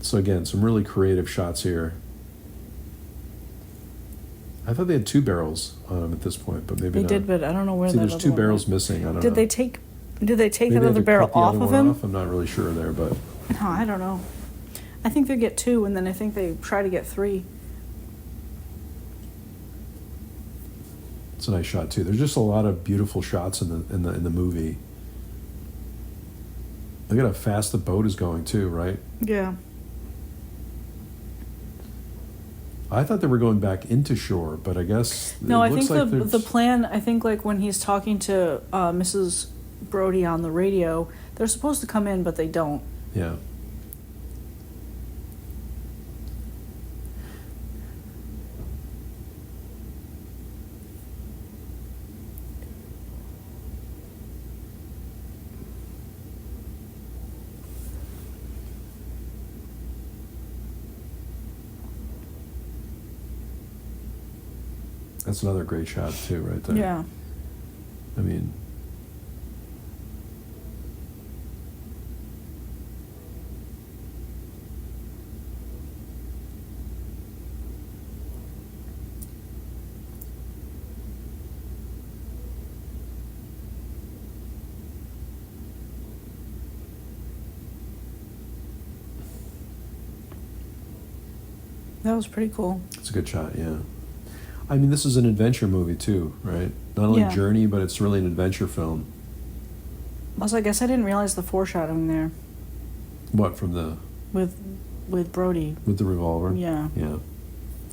So again, some really creative shots here. I thought they had two barrels on them at this point, but maybe they did. But I don't know where. There's two barrels missing. I don't know. Did they take that other barrel off of him? I'm not really sure there, but no, I don't know. I think they get two, and then I think they try to get three. It's a nice shot too. There's just a lot of beautiful shots in the movie. Look at how fast the boat is going too, right? Yeah. I thought they were going back into shore, but I guess no. I think the plan. I think like when he's talking to Mrs. Brody on the radio, they're supposed to come in, but they don't. Yeah. That's another great shot too, right there. Yeah. I mean, that was pretty cool. It's a good shot, yeah. I mean, this is an adventure movie too, right? Not only journey, but it's really an adventure film. Also, I guess I didn't realize the foreshadowing there. What, from the... With Brody. With the revolver? Yeah. Yeah.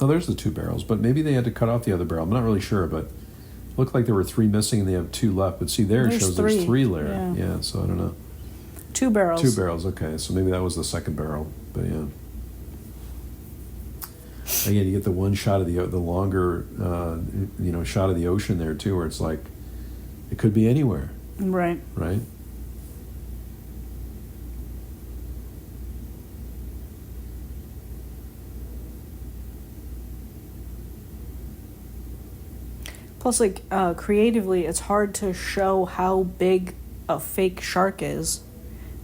Oh, there's the 2 barrels, but maybe they had to cut off the other barrel. I'm not really sure, but it looked like there were 3 missing and they have 2 left. But see, there it shows there's 3 there. Yeah, so I don't know. 2 barrels. 2 barrels, okay. So maybe that was the second barrel, but yeah. Again, you get the one shot of the longer, shot of the ocean there too, where it's like, it could be anywhere. Right. Right? Plus, like, creatively, it's hard to show how big a fake shark is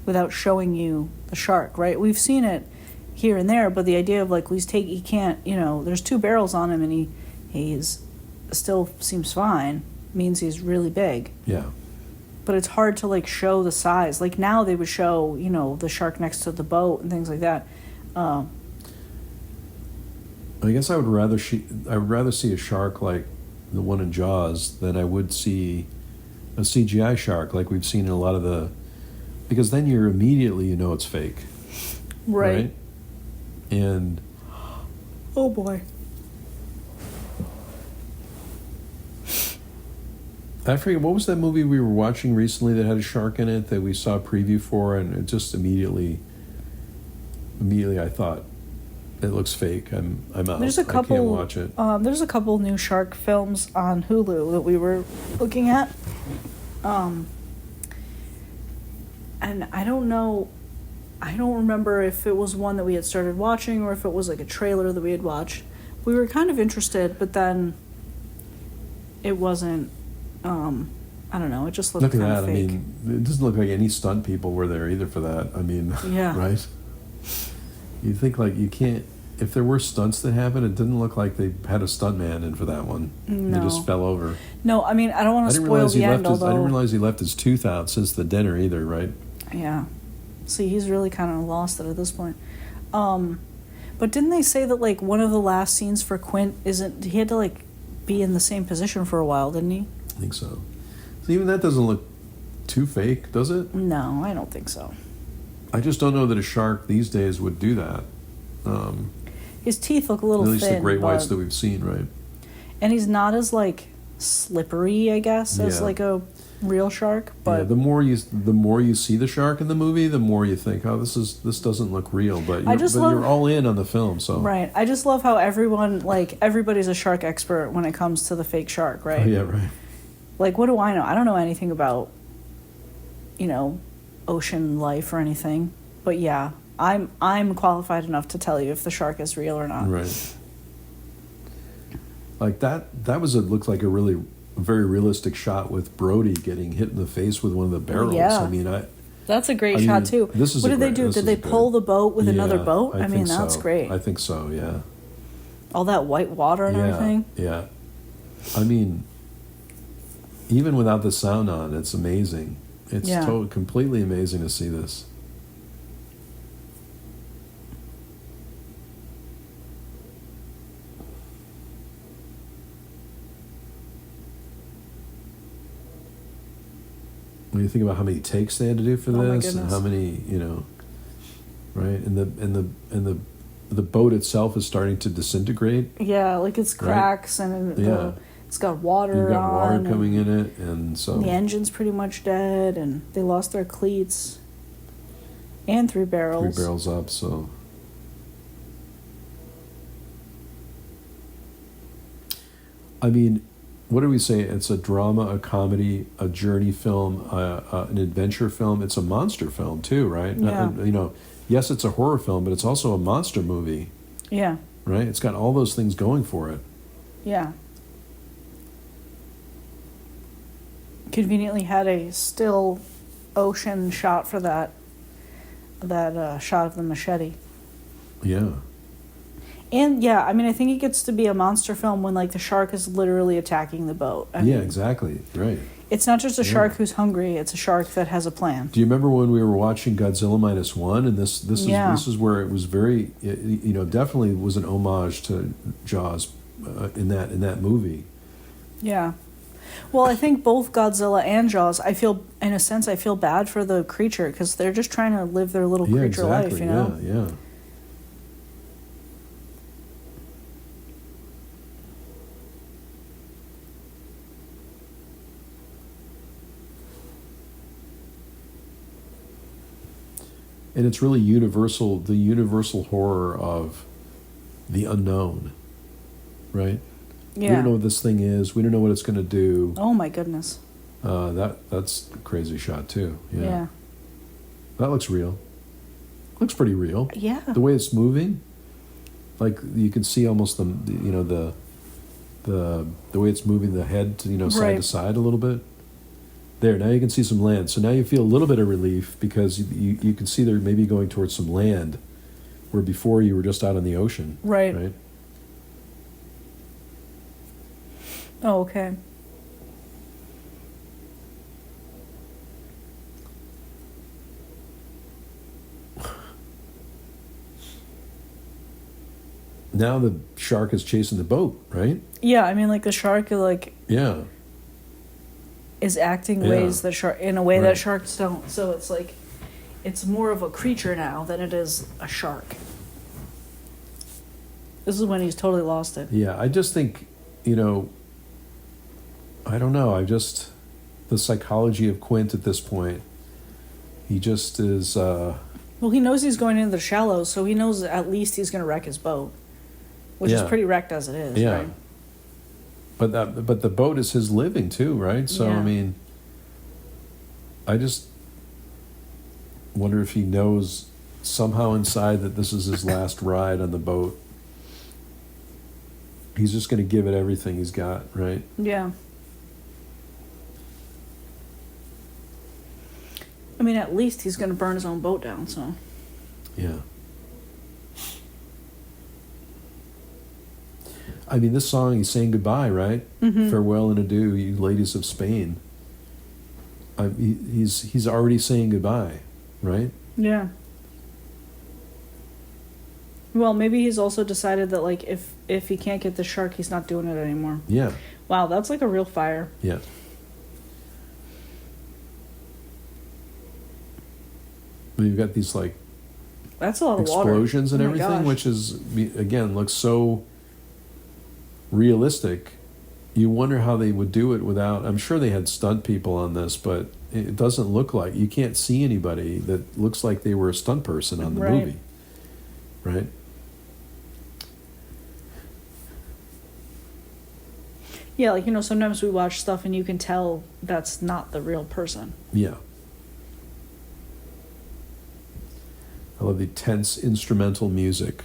without showing you the shark, right? We've seen it here and there, but the idea of, like, he can't, there's 2 barrels on him and he's still seems fine, means he's really big. Yeah. But it's hard to, like, show the size. Like, now they would show, the shark next to the boat and things like that. I guess I would rather see a shark like the one in Jaws than I would see a CGI shark like we've seen in a lot of the... Because then you're immediately, it's fake. Right? And... Oh, boy. I forget, what was that movie we were watching recently that had a shark in it that we saw a preview for, and it just immediately I thought, it looks fake. I'm out. There's a couple, I can't watch it. There's a couple new shark films on Hulu that we were looking at. And I don't know, I don't remember if it was one that we had started watching or if it was like a trailer that we had watched. We were kind of interested, but then it wasn't, I don't know, it just looked kind of fake. I mean, it doesn't look like any stunt people were there either for that. I mean, yeah. Right? You think, like, you can't... If there were stunts that happened, it didn't look like they had a stuntman in for that one. No. They just fell over. No, I mean, I don't want to spoil the end, although... I didn't realize he left his tooth out since the dinner either, right? Yeah. See, he's really kind of lost it at this point. But didn't they say that, like, one of the last scenes for Quint he had to, like, be in the same position for a while, didn't he? I think so. So even that doesn't look too fake, does it? No, I don't think so. I just don't know that a shark these days would do that. His teeth look a little thin. At least the great whites that we've seen, right? And he's not as, like, slippery, I guess, as like a real shark. But yeah, the more you see the shark in the movie, the more you think, oh, this doesn't look real. But you're all in on the film, so right. I just love how everybody's a shark expert when it comes to the fake shark, right? Oh, yeah, right. Like, what do I know? I don't know anything about, ocean life or anything. But yeah, I'm qualified enough to tell you if the shark is real or not. Right. Like that looked like a really very realistic shot with Brody getting hit in the face with one of the barrels. Yeah. I mean, that's a great shot too. What did they do? Did they pull the boat with another boat? I mean, that's great. I think so. Yeah. All that white water and everything. Yeah. I mean, even without the sound on, it's amazing. It's completely amazing to see this. When you think about how many takes they had to do for this, and how many, right? And the boat itself is starting to disintegrate. Yeah, like it's cracks, right? And it's got water. You've got water coming in it, and so the engine's pretty much dead, and they lost their cleats and 3 barrels. 3 barrels up, so. I mean, what do we say? It's a drama, a comedy, a journey film, an adventure film. It's a monster film too, right? Yeah. Yes, it's a horror film, but it's also a monster movie. Yeah. Right? It's got all those things going for it. Yeah. Conveniently had a still ocean shot for that shot of the machete. Yeah. And yeah, I mean, I think it gets to be a monster film when like the shark is literally attacking the boat. I mean, exactly. Right. It's not just a shark who's hungry; it's a shark that has a plan. Do you remember when we were watching Godzilla -1, and this is where it was very, definitely was an homage to Jaws in that movie. Yeah. Well, I think both Godzilla and Jaws, I feel bad for the creature because they're just trying to live their little creature life, Yeah. And it's really the universal horror of the unknown, right? Yeah. We don't know what this thing is. We don't know what it's going to do. Oh my goodness. That's a crazy shot too. Yeah. That looks real. Looks pretty real. Yeah. The way it's moving, like you can see almost the way it's moving the head to side to side a little bit. There, now you can see some land. So now you feel a little bit of relief because you can see they're maybe going towards some land where before you were just out in the ocean. Right. Oh, okay. Now the shark is chasing the boat, right? Yeah, I mean, like the shark, is acting ways that that sharks don't. So it's like, it's more of a creature now than it is a shark. This is when he's totally lost it. Yeah, I just think, I don't know. The psychology of Quint at this point, he just is. Well, he knows he's going into the shallows, so he knows at least he's going to wreck his boat, which is pretty wrecked as it is. Yeah. Right? But the boat is his living too, right? So I mean, I just wonder if he knows somehow inside that this is his last ride on the boat. He's just going to give it everything he's got, right? Yeah. I mean, at least he's going to burn his own boat down, so. Yeah. I mean, this song, he's saying goodbye, right? Mm-hmm. Farewell and adieu, you ladies of Spain. He's already saying goodbye, right? Yeah. Well, maybe he's also decided that, like, if he can't get the shark, he's not doing it anymore. Yeah. Wow, that's like a real fire. Yeah. You've got these, like, that's a lot of water. Explosions and everything, which is, again, looks so realistic. You wonder how they would do it without. I'm sure they had stunt people on this, but it doesn't look like, you can't see anybody that looks like they were a stunt person on the movie, right? Yeah, like, sometimes we watch stuff and you can tell that's not the real person. Yeah. I love the tense instrumental music.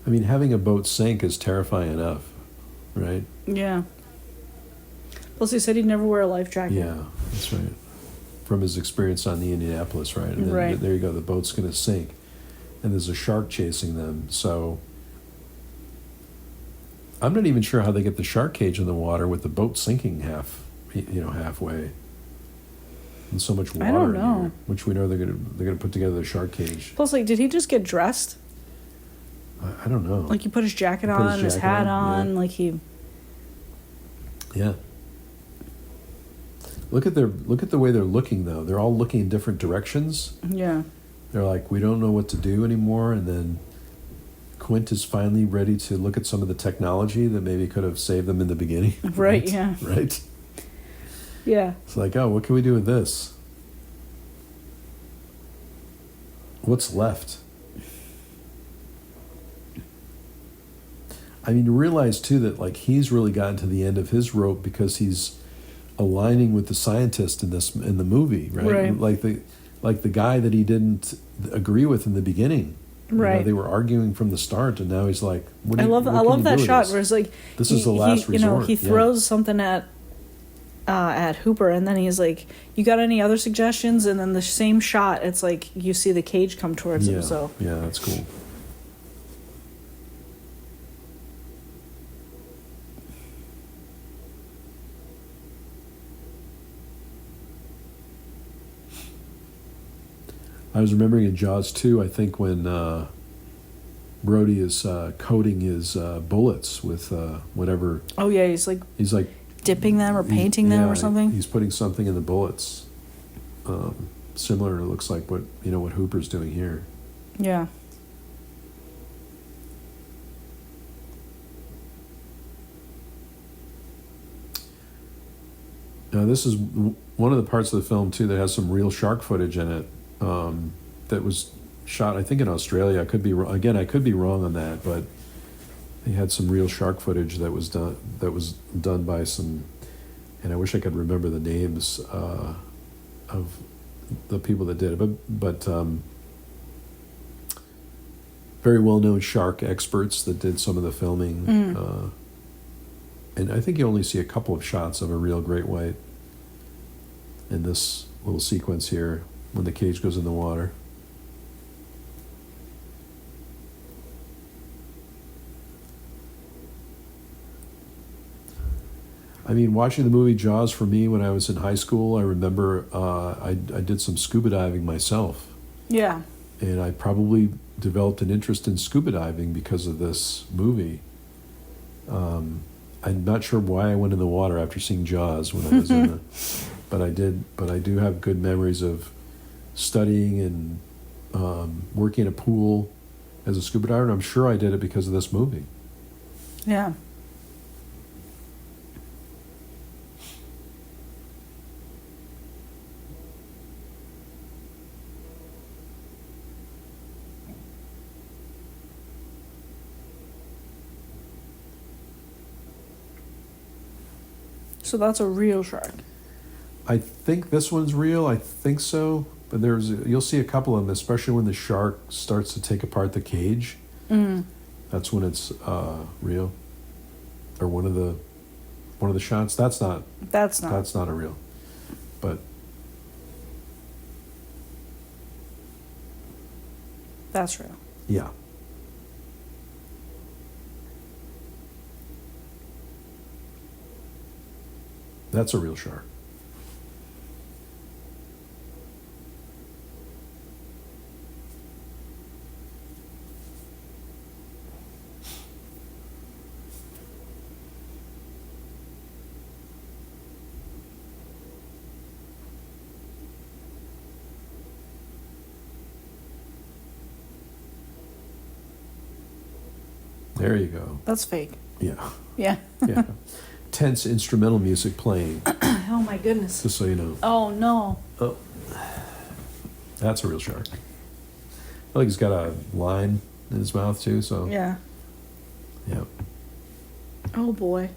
I mean, having a boat sink is terrifying enough, right? Yeah. Plus, he said he'd never wear a life jacket. Yeah, that's right. From his experience on the Indianapolis, right? And then there you go, the boat's going to sink. And there's a shark chasing them. So, I'm not even sure how they get the shark cage in the water with the boat sinking halfway. And so much water I don't in know. here, which we know they're gonna put together the shark cage. Plus, like, did he just get dressed? I don't know. Like, he put his jacket on, and his hat on, yeah. like he. Yeah. Look at the way they're looking though. They're all looking in different directions. Yeah. They're like, we don't know what to do anymore, and then Quint is finally ready to look at some of the technology that maybe could have saved them in the beginning. Right. Yeah. Right. Yeah. It's like, oh, what can we do with this? What's left? I mean, you realize too that like he's really gotten to the end of his rope because he's aligning with the scientist in the movie, right? Like the guy that he didn't agree with in the beginning. Right. You know, they were arguing from the start, and now he's like, I love that shot where it's like this is the last resort. He throws something at Hooper, and then he's like, "You got any other suggestions?" And then the same shot, it's like you see the cage come towards him. So yeah, that's cool. I was remembering in Jaws 2, I think when Brody is coating his bullets with whatever. Oh yeah, he's like dipping them or painting them or something. He's putting something in the bullets, similar. It looks like what Hooper's doing here. Yeah. Now this is one of the parts of the film too that has some real shark footage in it. That was shot, I think, in Australia. I could be wrong on that, but they had some real shark footage that was done by some, and I wish I could remember the names of the people that did it, but very well-known shark experts that did some of the filming. And I think you only see a couple of shots of a real great white in this little sequence here when the cage goes in the water. I mean, watching the movie Jaws for me when I was in high school, I remember I did some scuba diving myself. Yeah. And I probably developed an interest in scuba diving because of this movie. I'm not sure why I went in the water after seeing Jaws when I was in it, but I did. But I do have good memories of studying and working in a pool as a scuba diver, and I'm sure I did it because of this movie. Yeah. So that's a real shark. I think this one's real. I think so. But you'll see a couple of them, especially when the shark starts to take apart the cage. That's when it's real. Or one of the shots. That's not a real. But that's real. Yeah. That's a real shark. There you go. That's fake. Yeah. Yeah. Yeah. Tense instrumental music playing. Oh my goodness. Just so you know. Oh no. Oh. That's a real shark. I think he's got a line in his mouth too, so. Yeah. Yeah. Oh boy.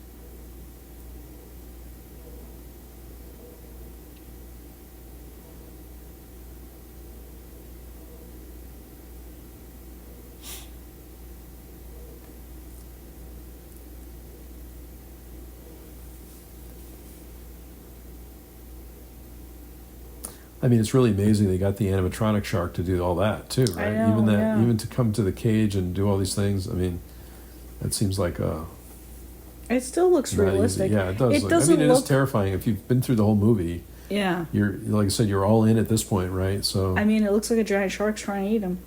I mean, it's really amazing they got the animatronic shark to do all that too, right? I know, Even to come to the cage and do all these things. I mean, that seems like It still looks realistic. Yeah, it does. It doesn't it look... is terrifying. If you've been through the whole movie, yeah, you're, like I said, you're all in at this point, right? So I mean, it looks like a giant shark's trying to eat him.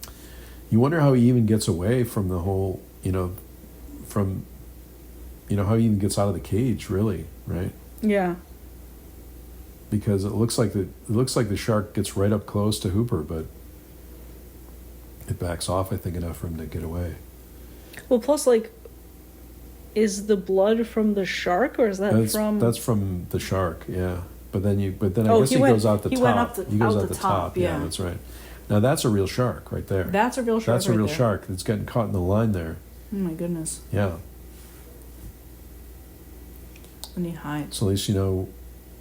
You wonder how he even gets away from the whole, how he even gets out of the cage, really, right? Yeah. Because it looks like the shark gets right up close to Hooper, but it backs off, I think, enough for him to get away. Well, plus, like, is the blood from the shark, or is that from? That's from the shark, yeah. But then I guess he goes out the top. Went up he goes out the top. Yeah, that's right. Now that's a real shark right there. That's a real shark. That's a real shark that's getting caught in the line there. Oh my goodness. Yeah. And he hides. So at least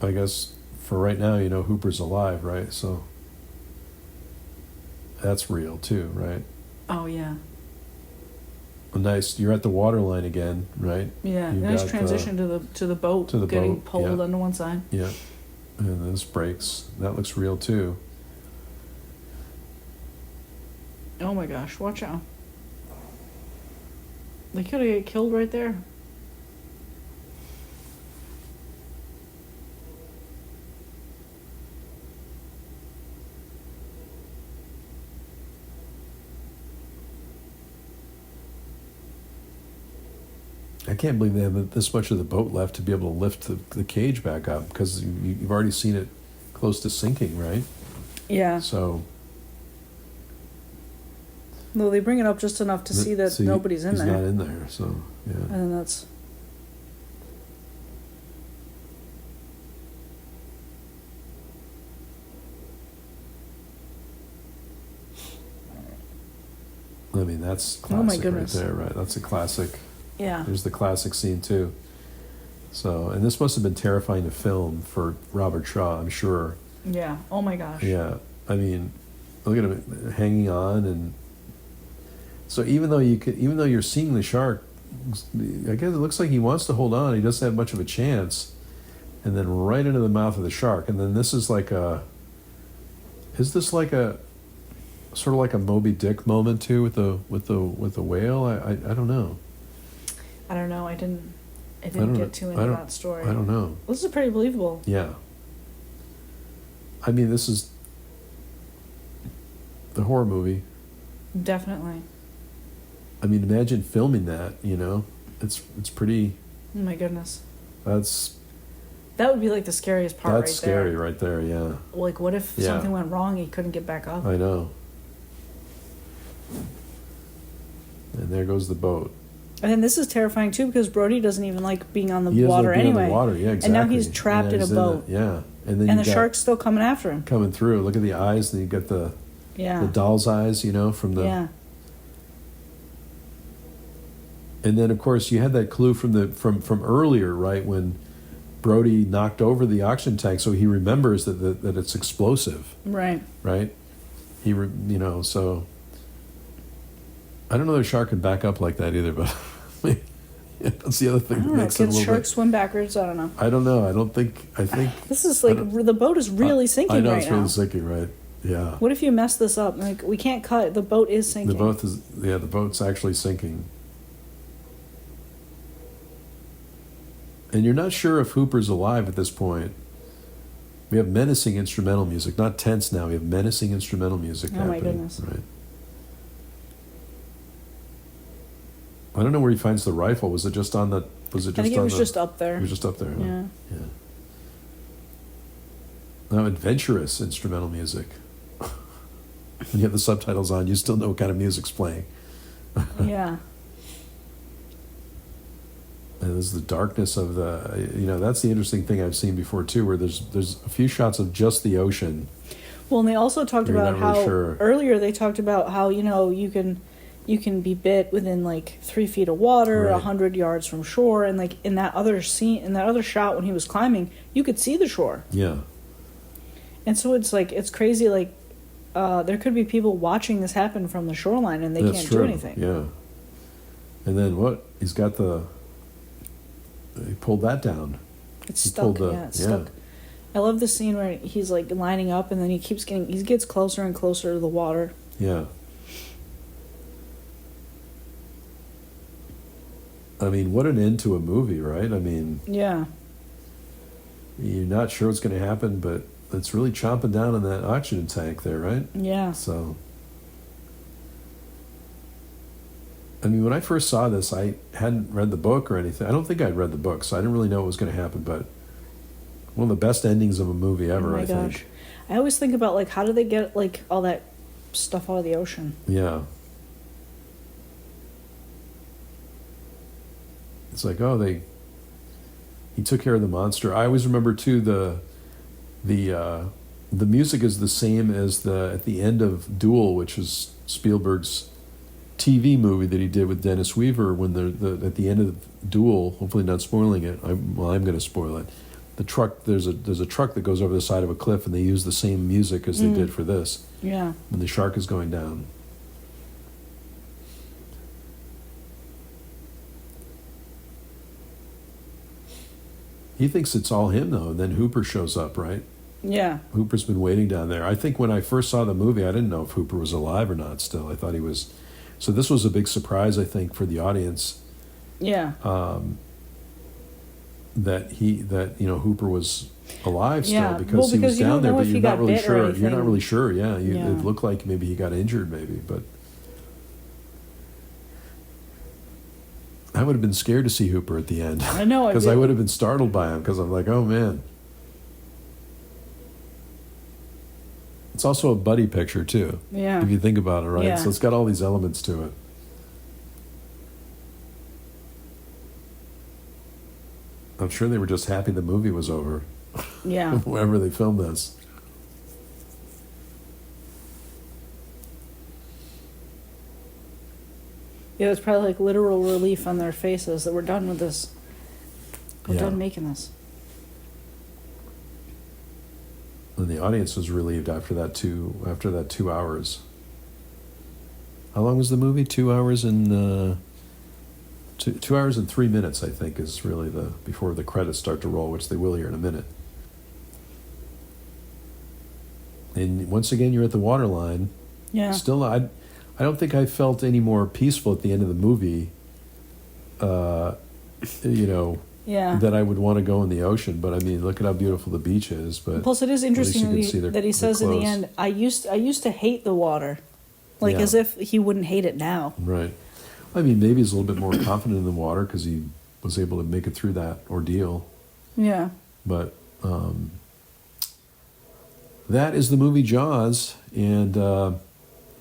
I guess for right now, Hooper's alive, right? So that's real too, right? Oh yeah. Nice. You're at the water line again, right? Yeah. Nice transition to the boat. To the getting boat, pulled onto one side. Yeah. And this breaks. That looks real too. Oh my gosh! Watch out. They could have get killed right there. I can't believe they have this much of the boat left to be able to lift the cage back up, because you've already seen it close to sinking, right? Yeah. So. No, they bring it up just enough to see that nobody's in there. He's not in there, so yeah. And then that's. I mean, that's classic. Oh my goodness. Right there, right? That's a classic. Yeah. There's the classic scene too. So, and this must have been terrifying to film for Robert Shaw, I'm sure. Yeah. Oh my gosh. Yeah. I mean, look at him hanging on, and so even though you're seeing the shark, I guess it looks like he wants to hold on. He doesn't have much of a chance, and then right into the mouth of the shark. And then this is like is this like a sort of like a Moby Dick moment too with the whale? I don't know. I don't know. I didn't get too into that story. I don't know. This is pretty believable. Yeah. I mean, this is the horror movie. Definitely. I mean, imagine filming that, It's pretty... Oh my goodness. That would be like the scariest part right there. That's scary right there, yeah. Like, what if something went wrong and he couldn't get back up? I know. And there goes the boat. And then this is terrifying too, because Brody doesn't even like being on the water anyway. On the water, yeah, exactly. And now he's trapped in a boat. Yeah. And the shark's still coming after him. Coming through. Look at the eyes, and you got the doll's eyes, from the... Yeah. And then, of course, you had that clue from earlier, right, when Brody knocked over the oxygen tank, so he remembers that it's explosive. Right. Right? So... I don't know if a shark can back up like that either, but that's the other thing that makes it a little bit... Can sharks swim backwards? I don't know. I don't know. I think... This is like, the boat is really sinking right now. I know, it's really sinking, right? Yeah. What if you mess this up? Like, we can't cut. The boat is sinking. The boat's actually sinking. And you're not sure if Hooper's alive at this point. We have menacing instrumental music, not tense now. We have menacing instrumental music happening. Oh my goodness. Right. I don't know where he finds the rifle. Was it just on the... I think it was just up there. It was just up there. Huh? Yeah. Yeah. Now, adventurous instrumental music. When you have the subtitles on, you still know what kind of music's playing. Yeah. And there's the darkness of that's the interesting thing I've seen before too, where there's a few shots of just the ocean. Well, and they also talked about how earlier they talked about how you can be bit within like 3 feet of water, 100 yards from shore, and like in that other shot when he was climbing, you could see the shore. Yeah. And so it's crazy. Like there could be people watching this happen from the shoreline, and they can't do anything. Yeah. And then what? He pulled that down. It's stuck. Stuck. I love the scene where he's like lining up, and then he gets closer and closer to the water. Yeah. I mean, what an end to a movie, right? I mean, yeah. You're not sure what's going to happen, but it's really chomping down on that oxygen tank there, right? Yeah. So, I mean, when I first saw this, I hadn't read the book or anything. I don't think I'd read the book, so I didn't really know what was going to happen, but one of the best endings of a movie ever, I think. I always think about, like, how do they get, like, all that stuff out of the ocean? Yeah. It's like, oh, he took care of the monster. I always remember too the music is the same as at the end of Duel, which is Spielberg's TV movie that he did with Dennis Weaver. When at the end of Duel, hopefully not spoiling it. I'm going to spoil it. The truck there's a truck that goes over the side of a cliff, and they use the same music as they did for this. Yeah. When the shark is going down. He thinks it's all him, though, and then Hooper shows up, right? Yeah. Hooper's been waiting down there. I think when I first saw the movie, I didn't know if Hooper was alive or not still. I thought he was... So this was a big surprise, I think, for the audience. Yeah. That Hooper was alive still, because he was you down don't there, know but if you're he not got really bit or sure. anything. You're not really sure, yeah. Yeah. It looked like maybe he got injured, maybe, but... I would have been scared to see Hooper at the end. I know. Because I would have been startled by him, because I'm like, oh, man. It's also a buddy picture, too. Yeah. If you think about it, right? Yeah. So it's got all these elements to it. I'm sure they were just happy the movie was over. Yeah. Wherever they filmed this. Yeah, it's probably like literal relief on their faces that we're done with this. We're done making this. And the audience was relieved after that 2 hours. How long was the movie? 2 hours and 2 hours and 3 minutes, I think, is really before the credits start to roll, which they will here in a minute. And once again, you're at the waterline. Yeah. Still, I don't think I felt any more peaceful at the end of the movie. Yeah. That I would want to go in the ocean. But I mean, look at how beautiful the beach is. But plus, it is interesting that he says in the clothes. end, I used to hate the water, as if he wouldn't hate it now. Right. I mean, maybe he's a little bit more confident in the water because he was able to make it through that ordeal. Yeah. But that is the movie Jaws, and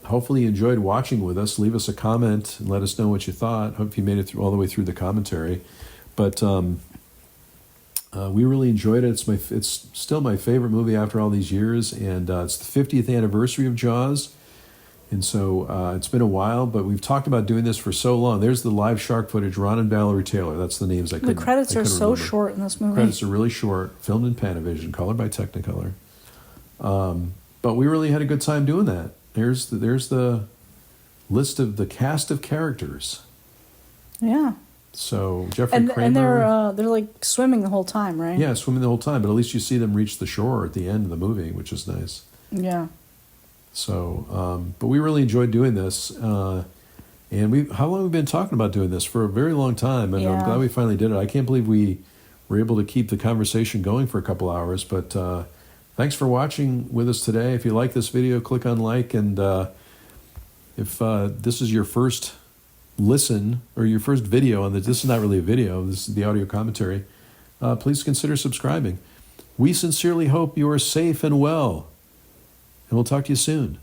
hopefully you enjoyed watching with us. Leave us a comment and let us know what you thought. Hope you made it all the way through the commentary. But we really enjoyed it. It's still my favorite movie after all these years, and it's the 50th anniversary of Jaws. And so it's been a while, but we've talked about doing this for so long. There's the live shark footage, Ron and Valerie Taylor. That's the names I couldn't. The credits are so remember. short in this movie. Credits are really short, filmed in Panavision, colored by Technicolor. But we really had a good time doing that. There's the list of the cast of characters. Yeah. So Jeffrey Kramer. And they're like swimming the whole time, right? Yeah, swimming the whole time, but at least you see them reach the shore at the end of the movie, which is nice. Yeah. So, but we really enjoyed doing this, and how long have we been talking about doing this? For a very long time, and I'm glad we finally did it. I can't believe we were able to keep the conversation going for a couple hours, but thanks for watching with us today. If you like this video, click on like, and if this is your first listen or your first video on this is not really a video, this is the audio commentary, please consider subscribing. We sincerely hope you are safe and well. And we'll talk to you soon.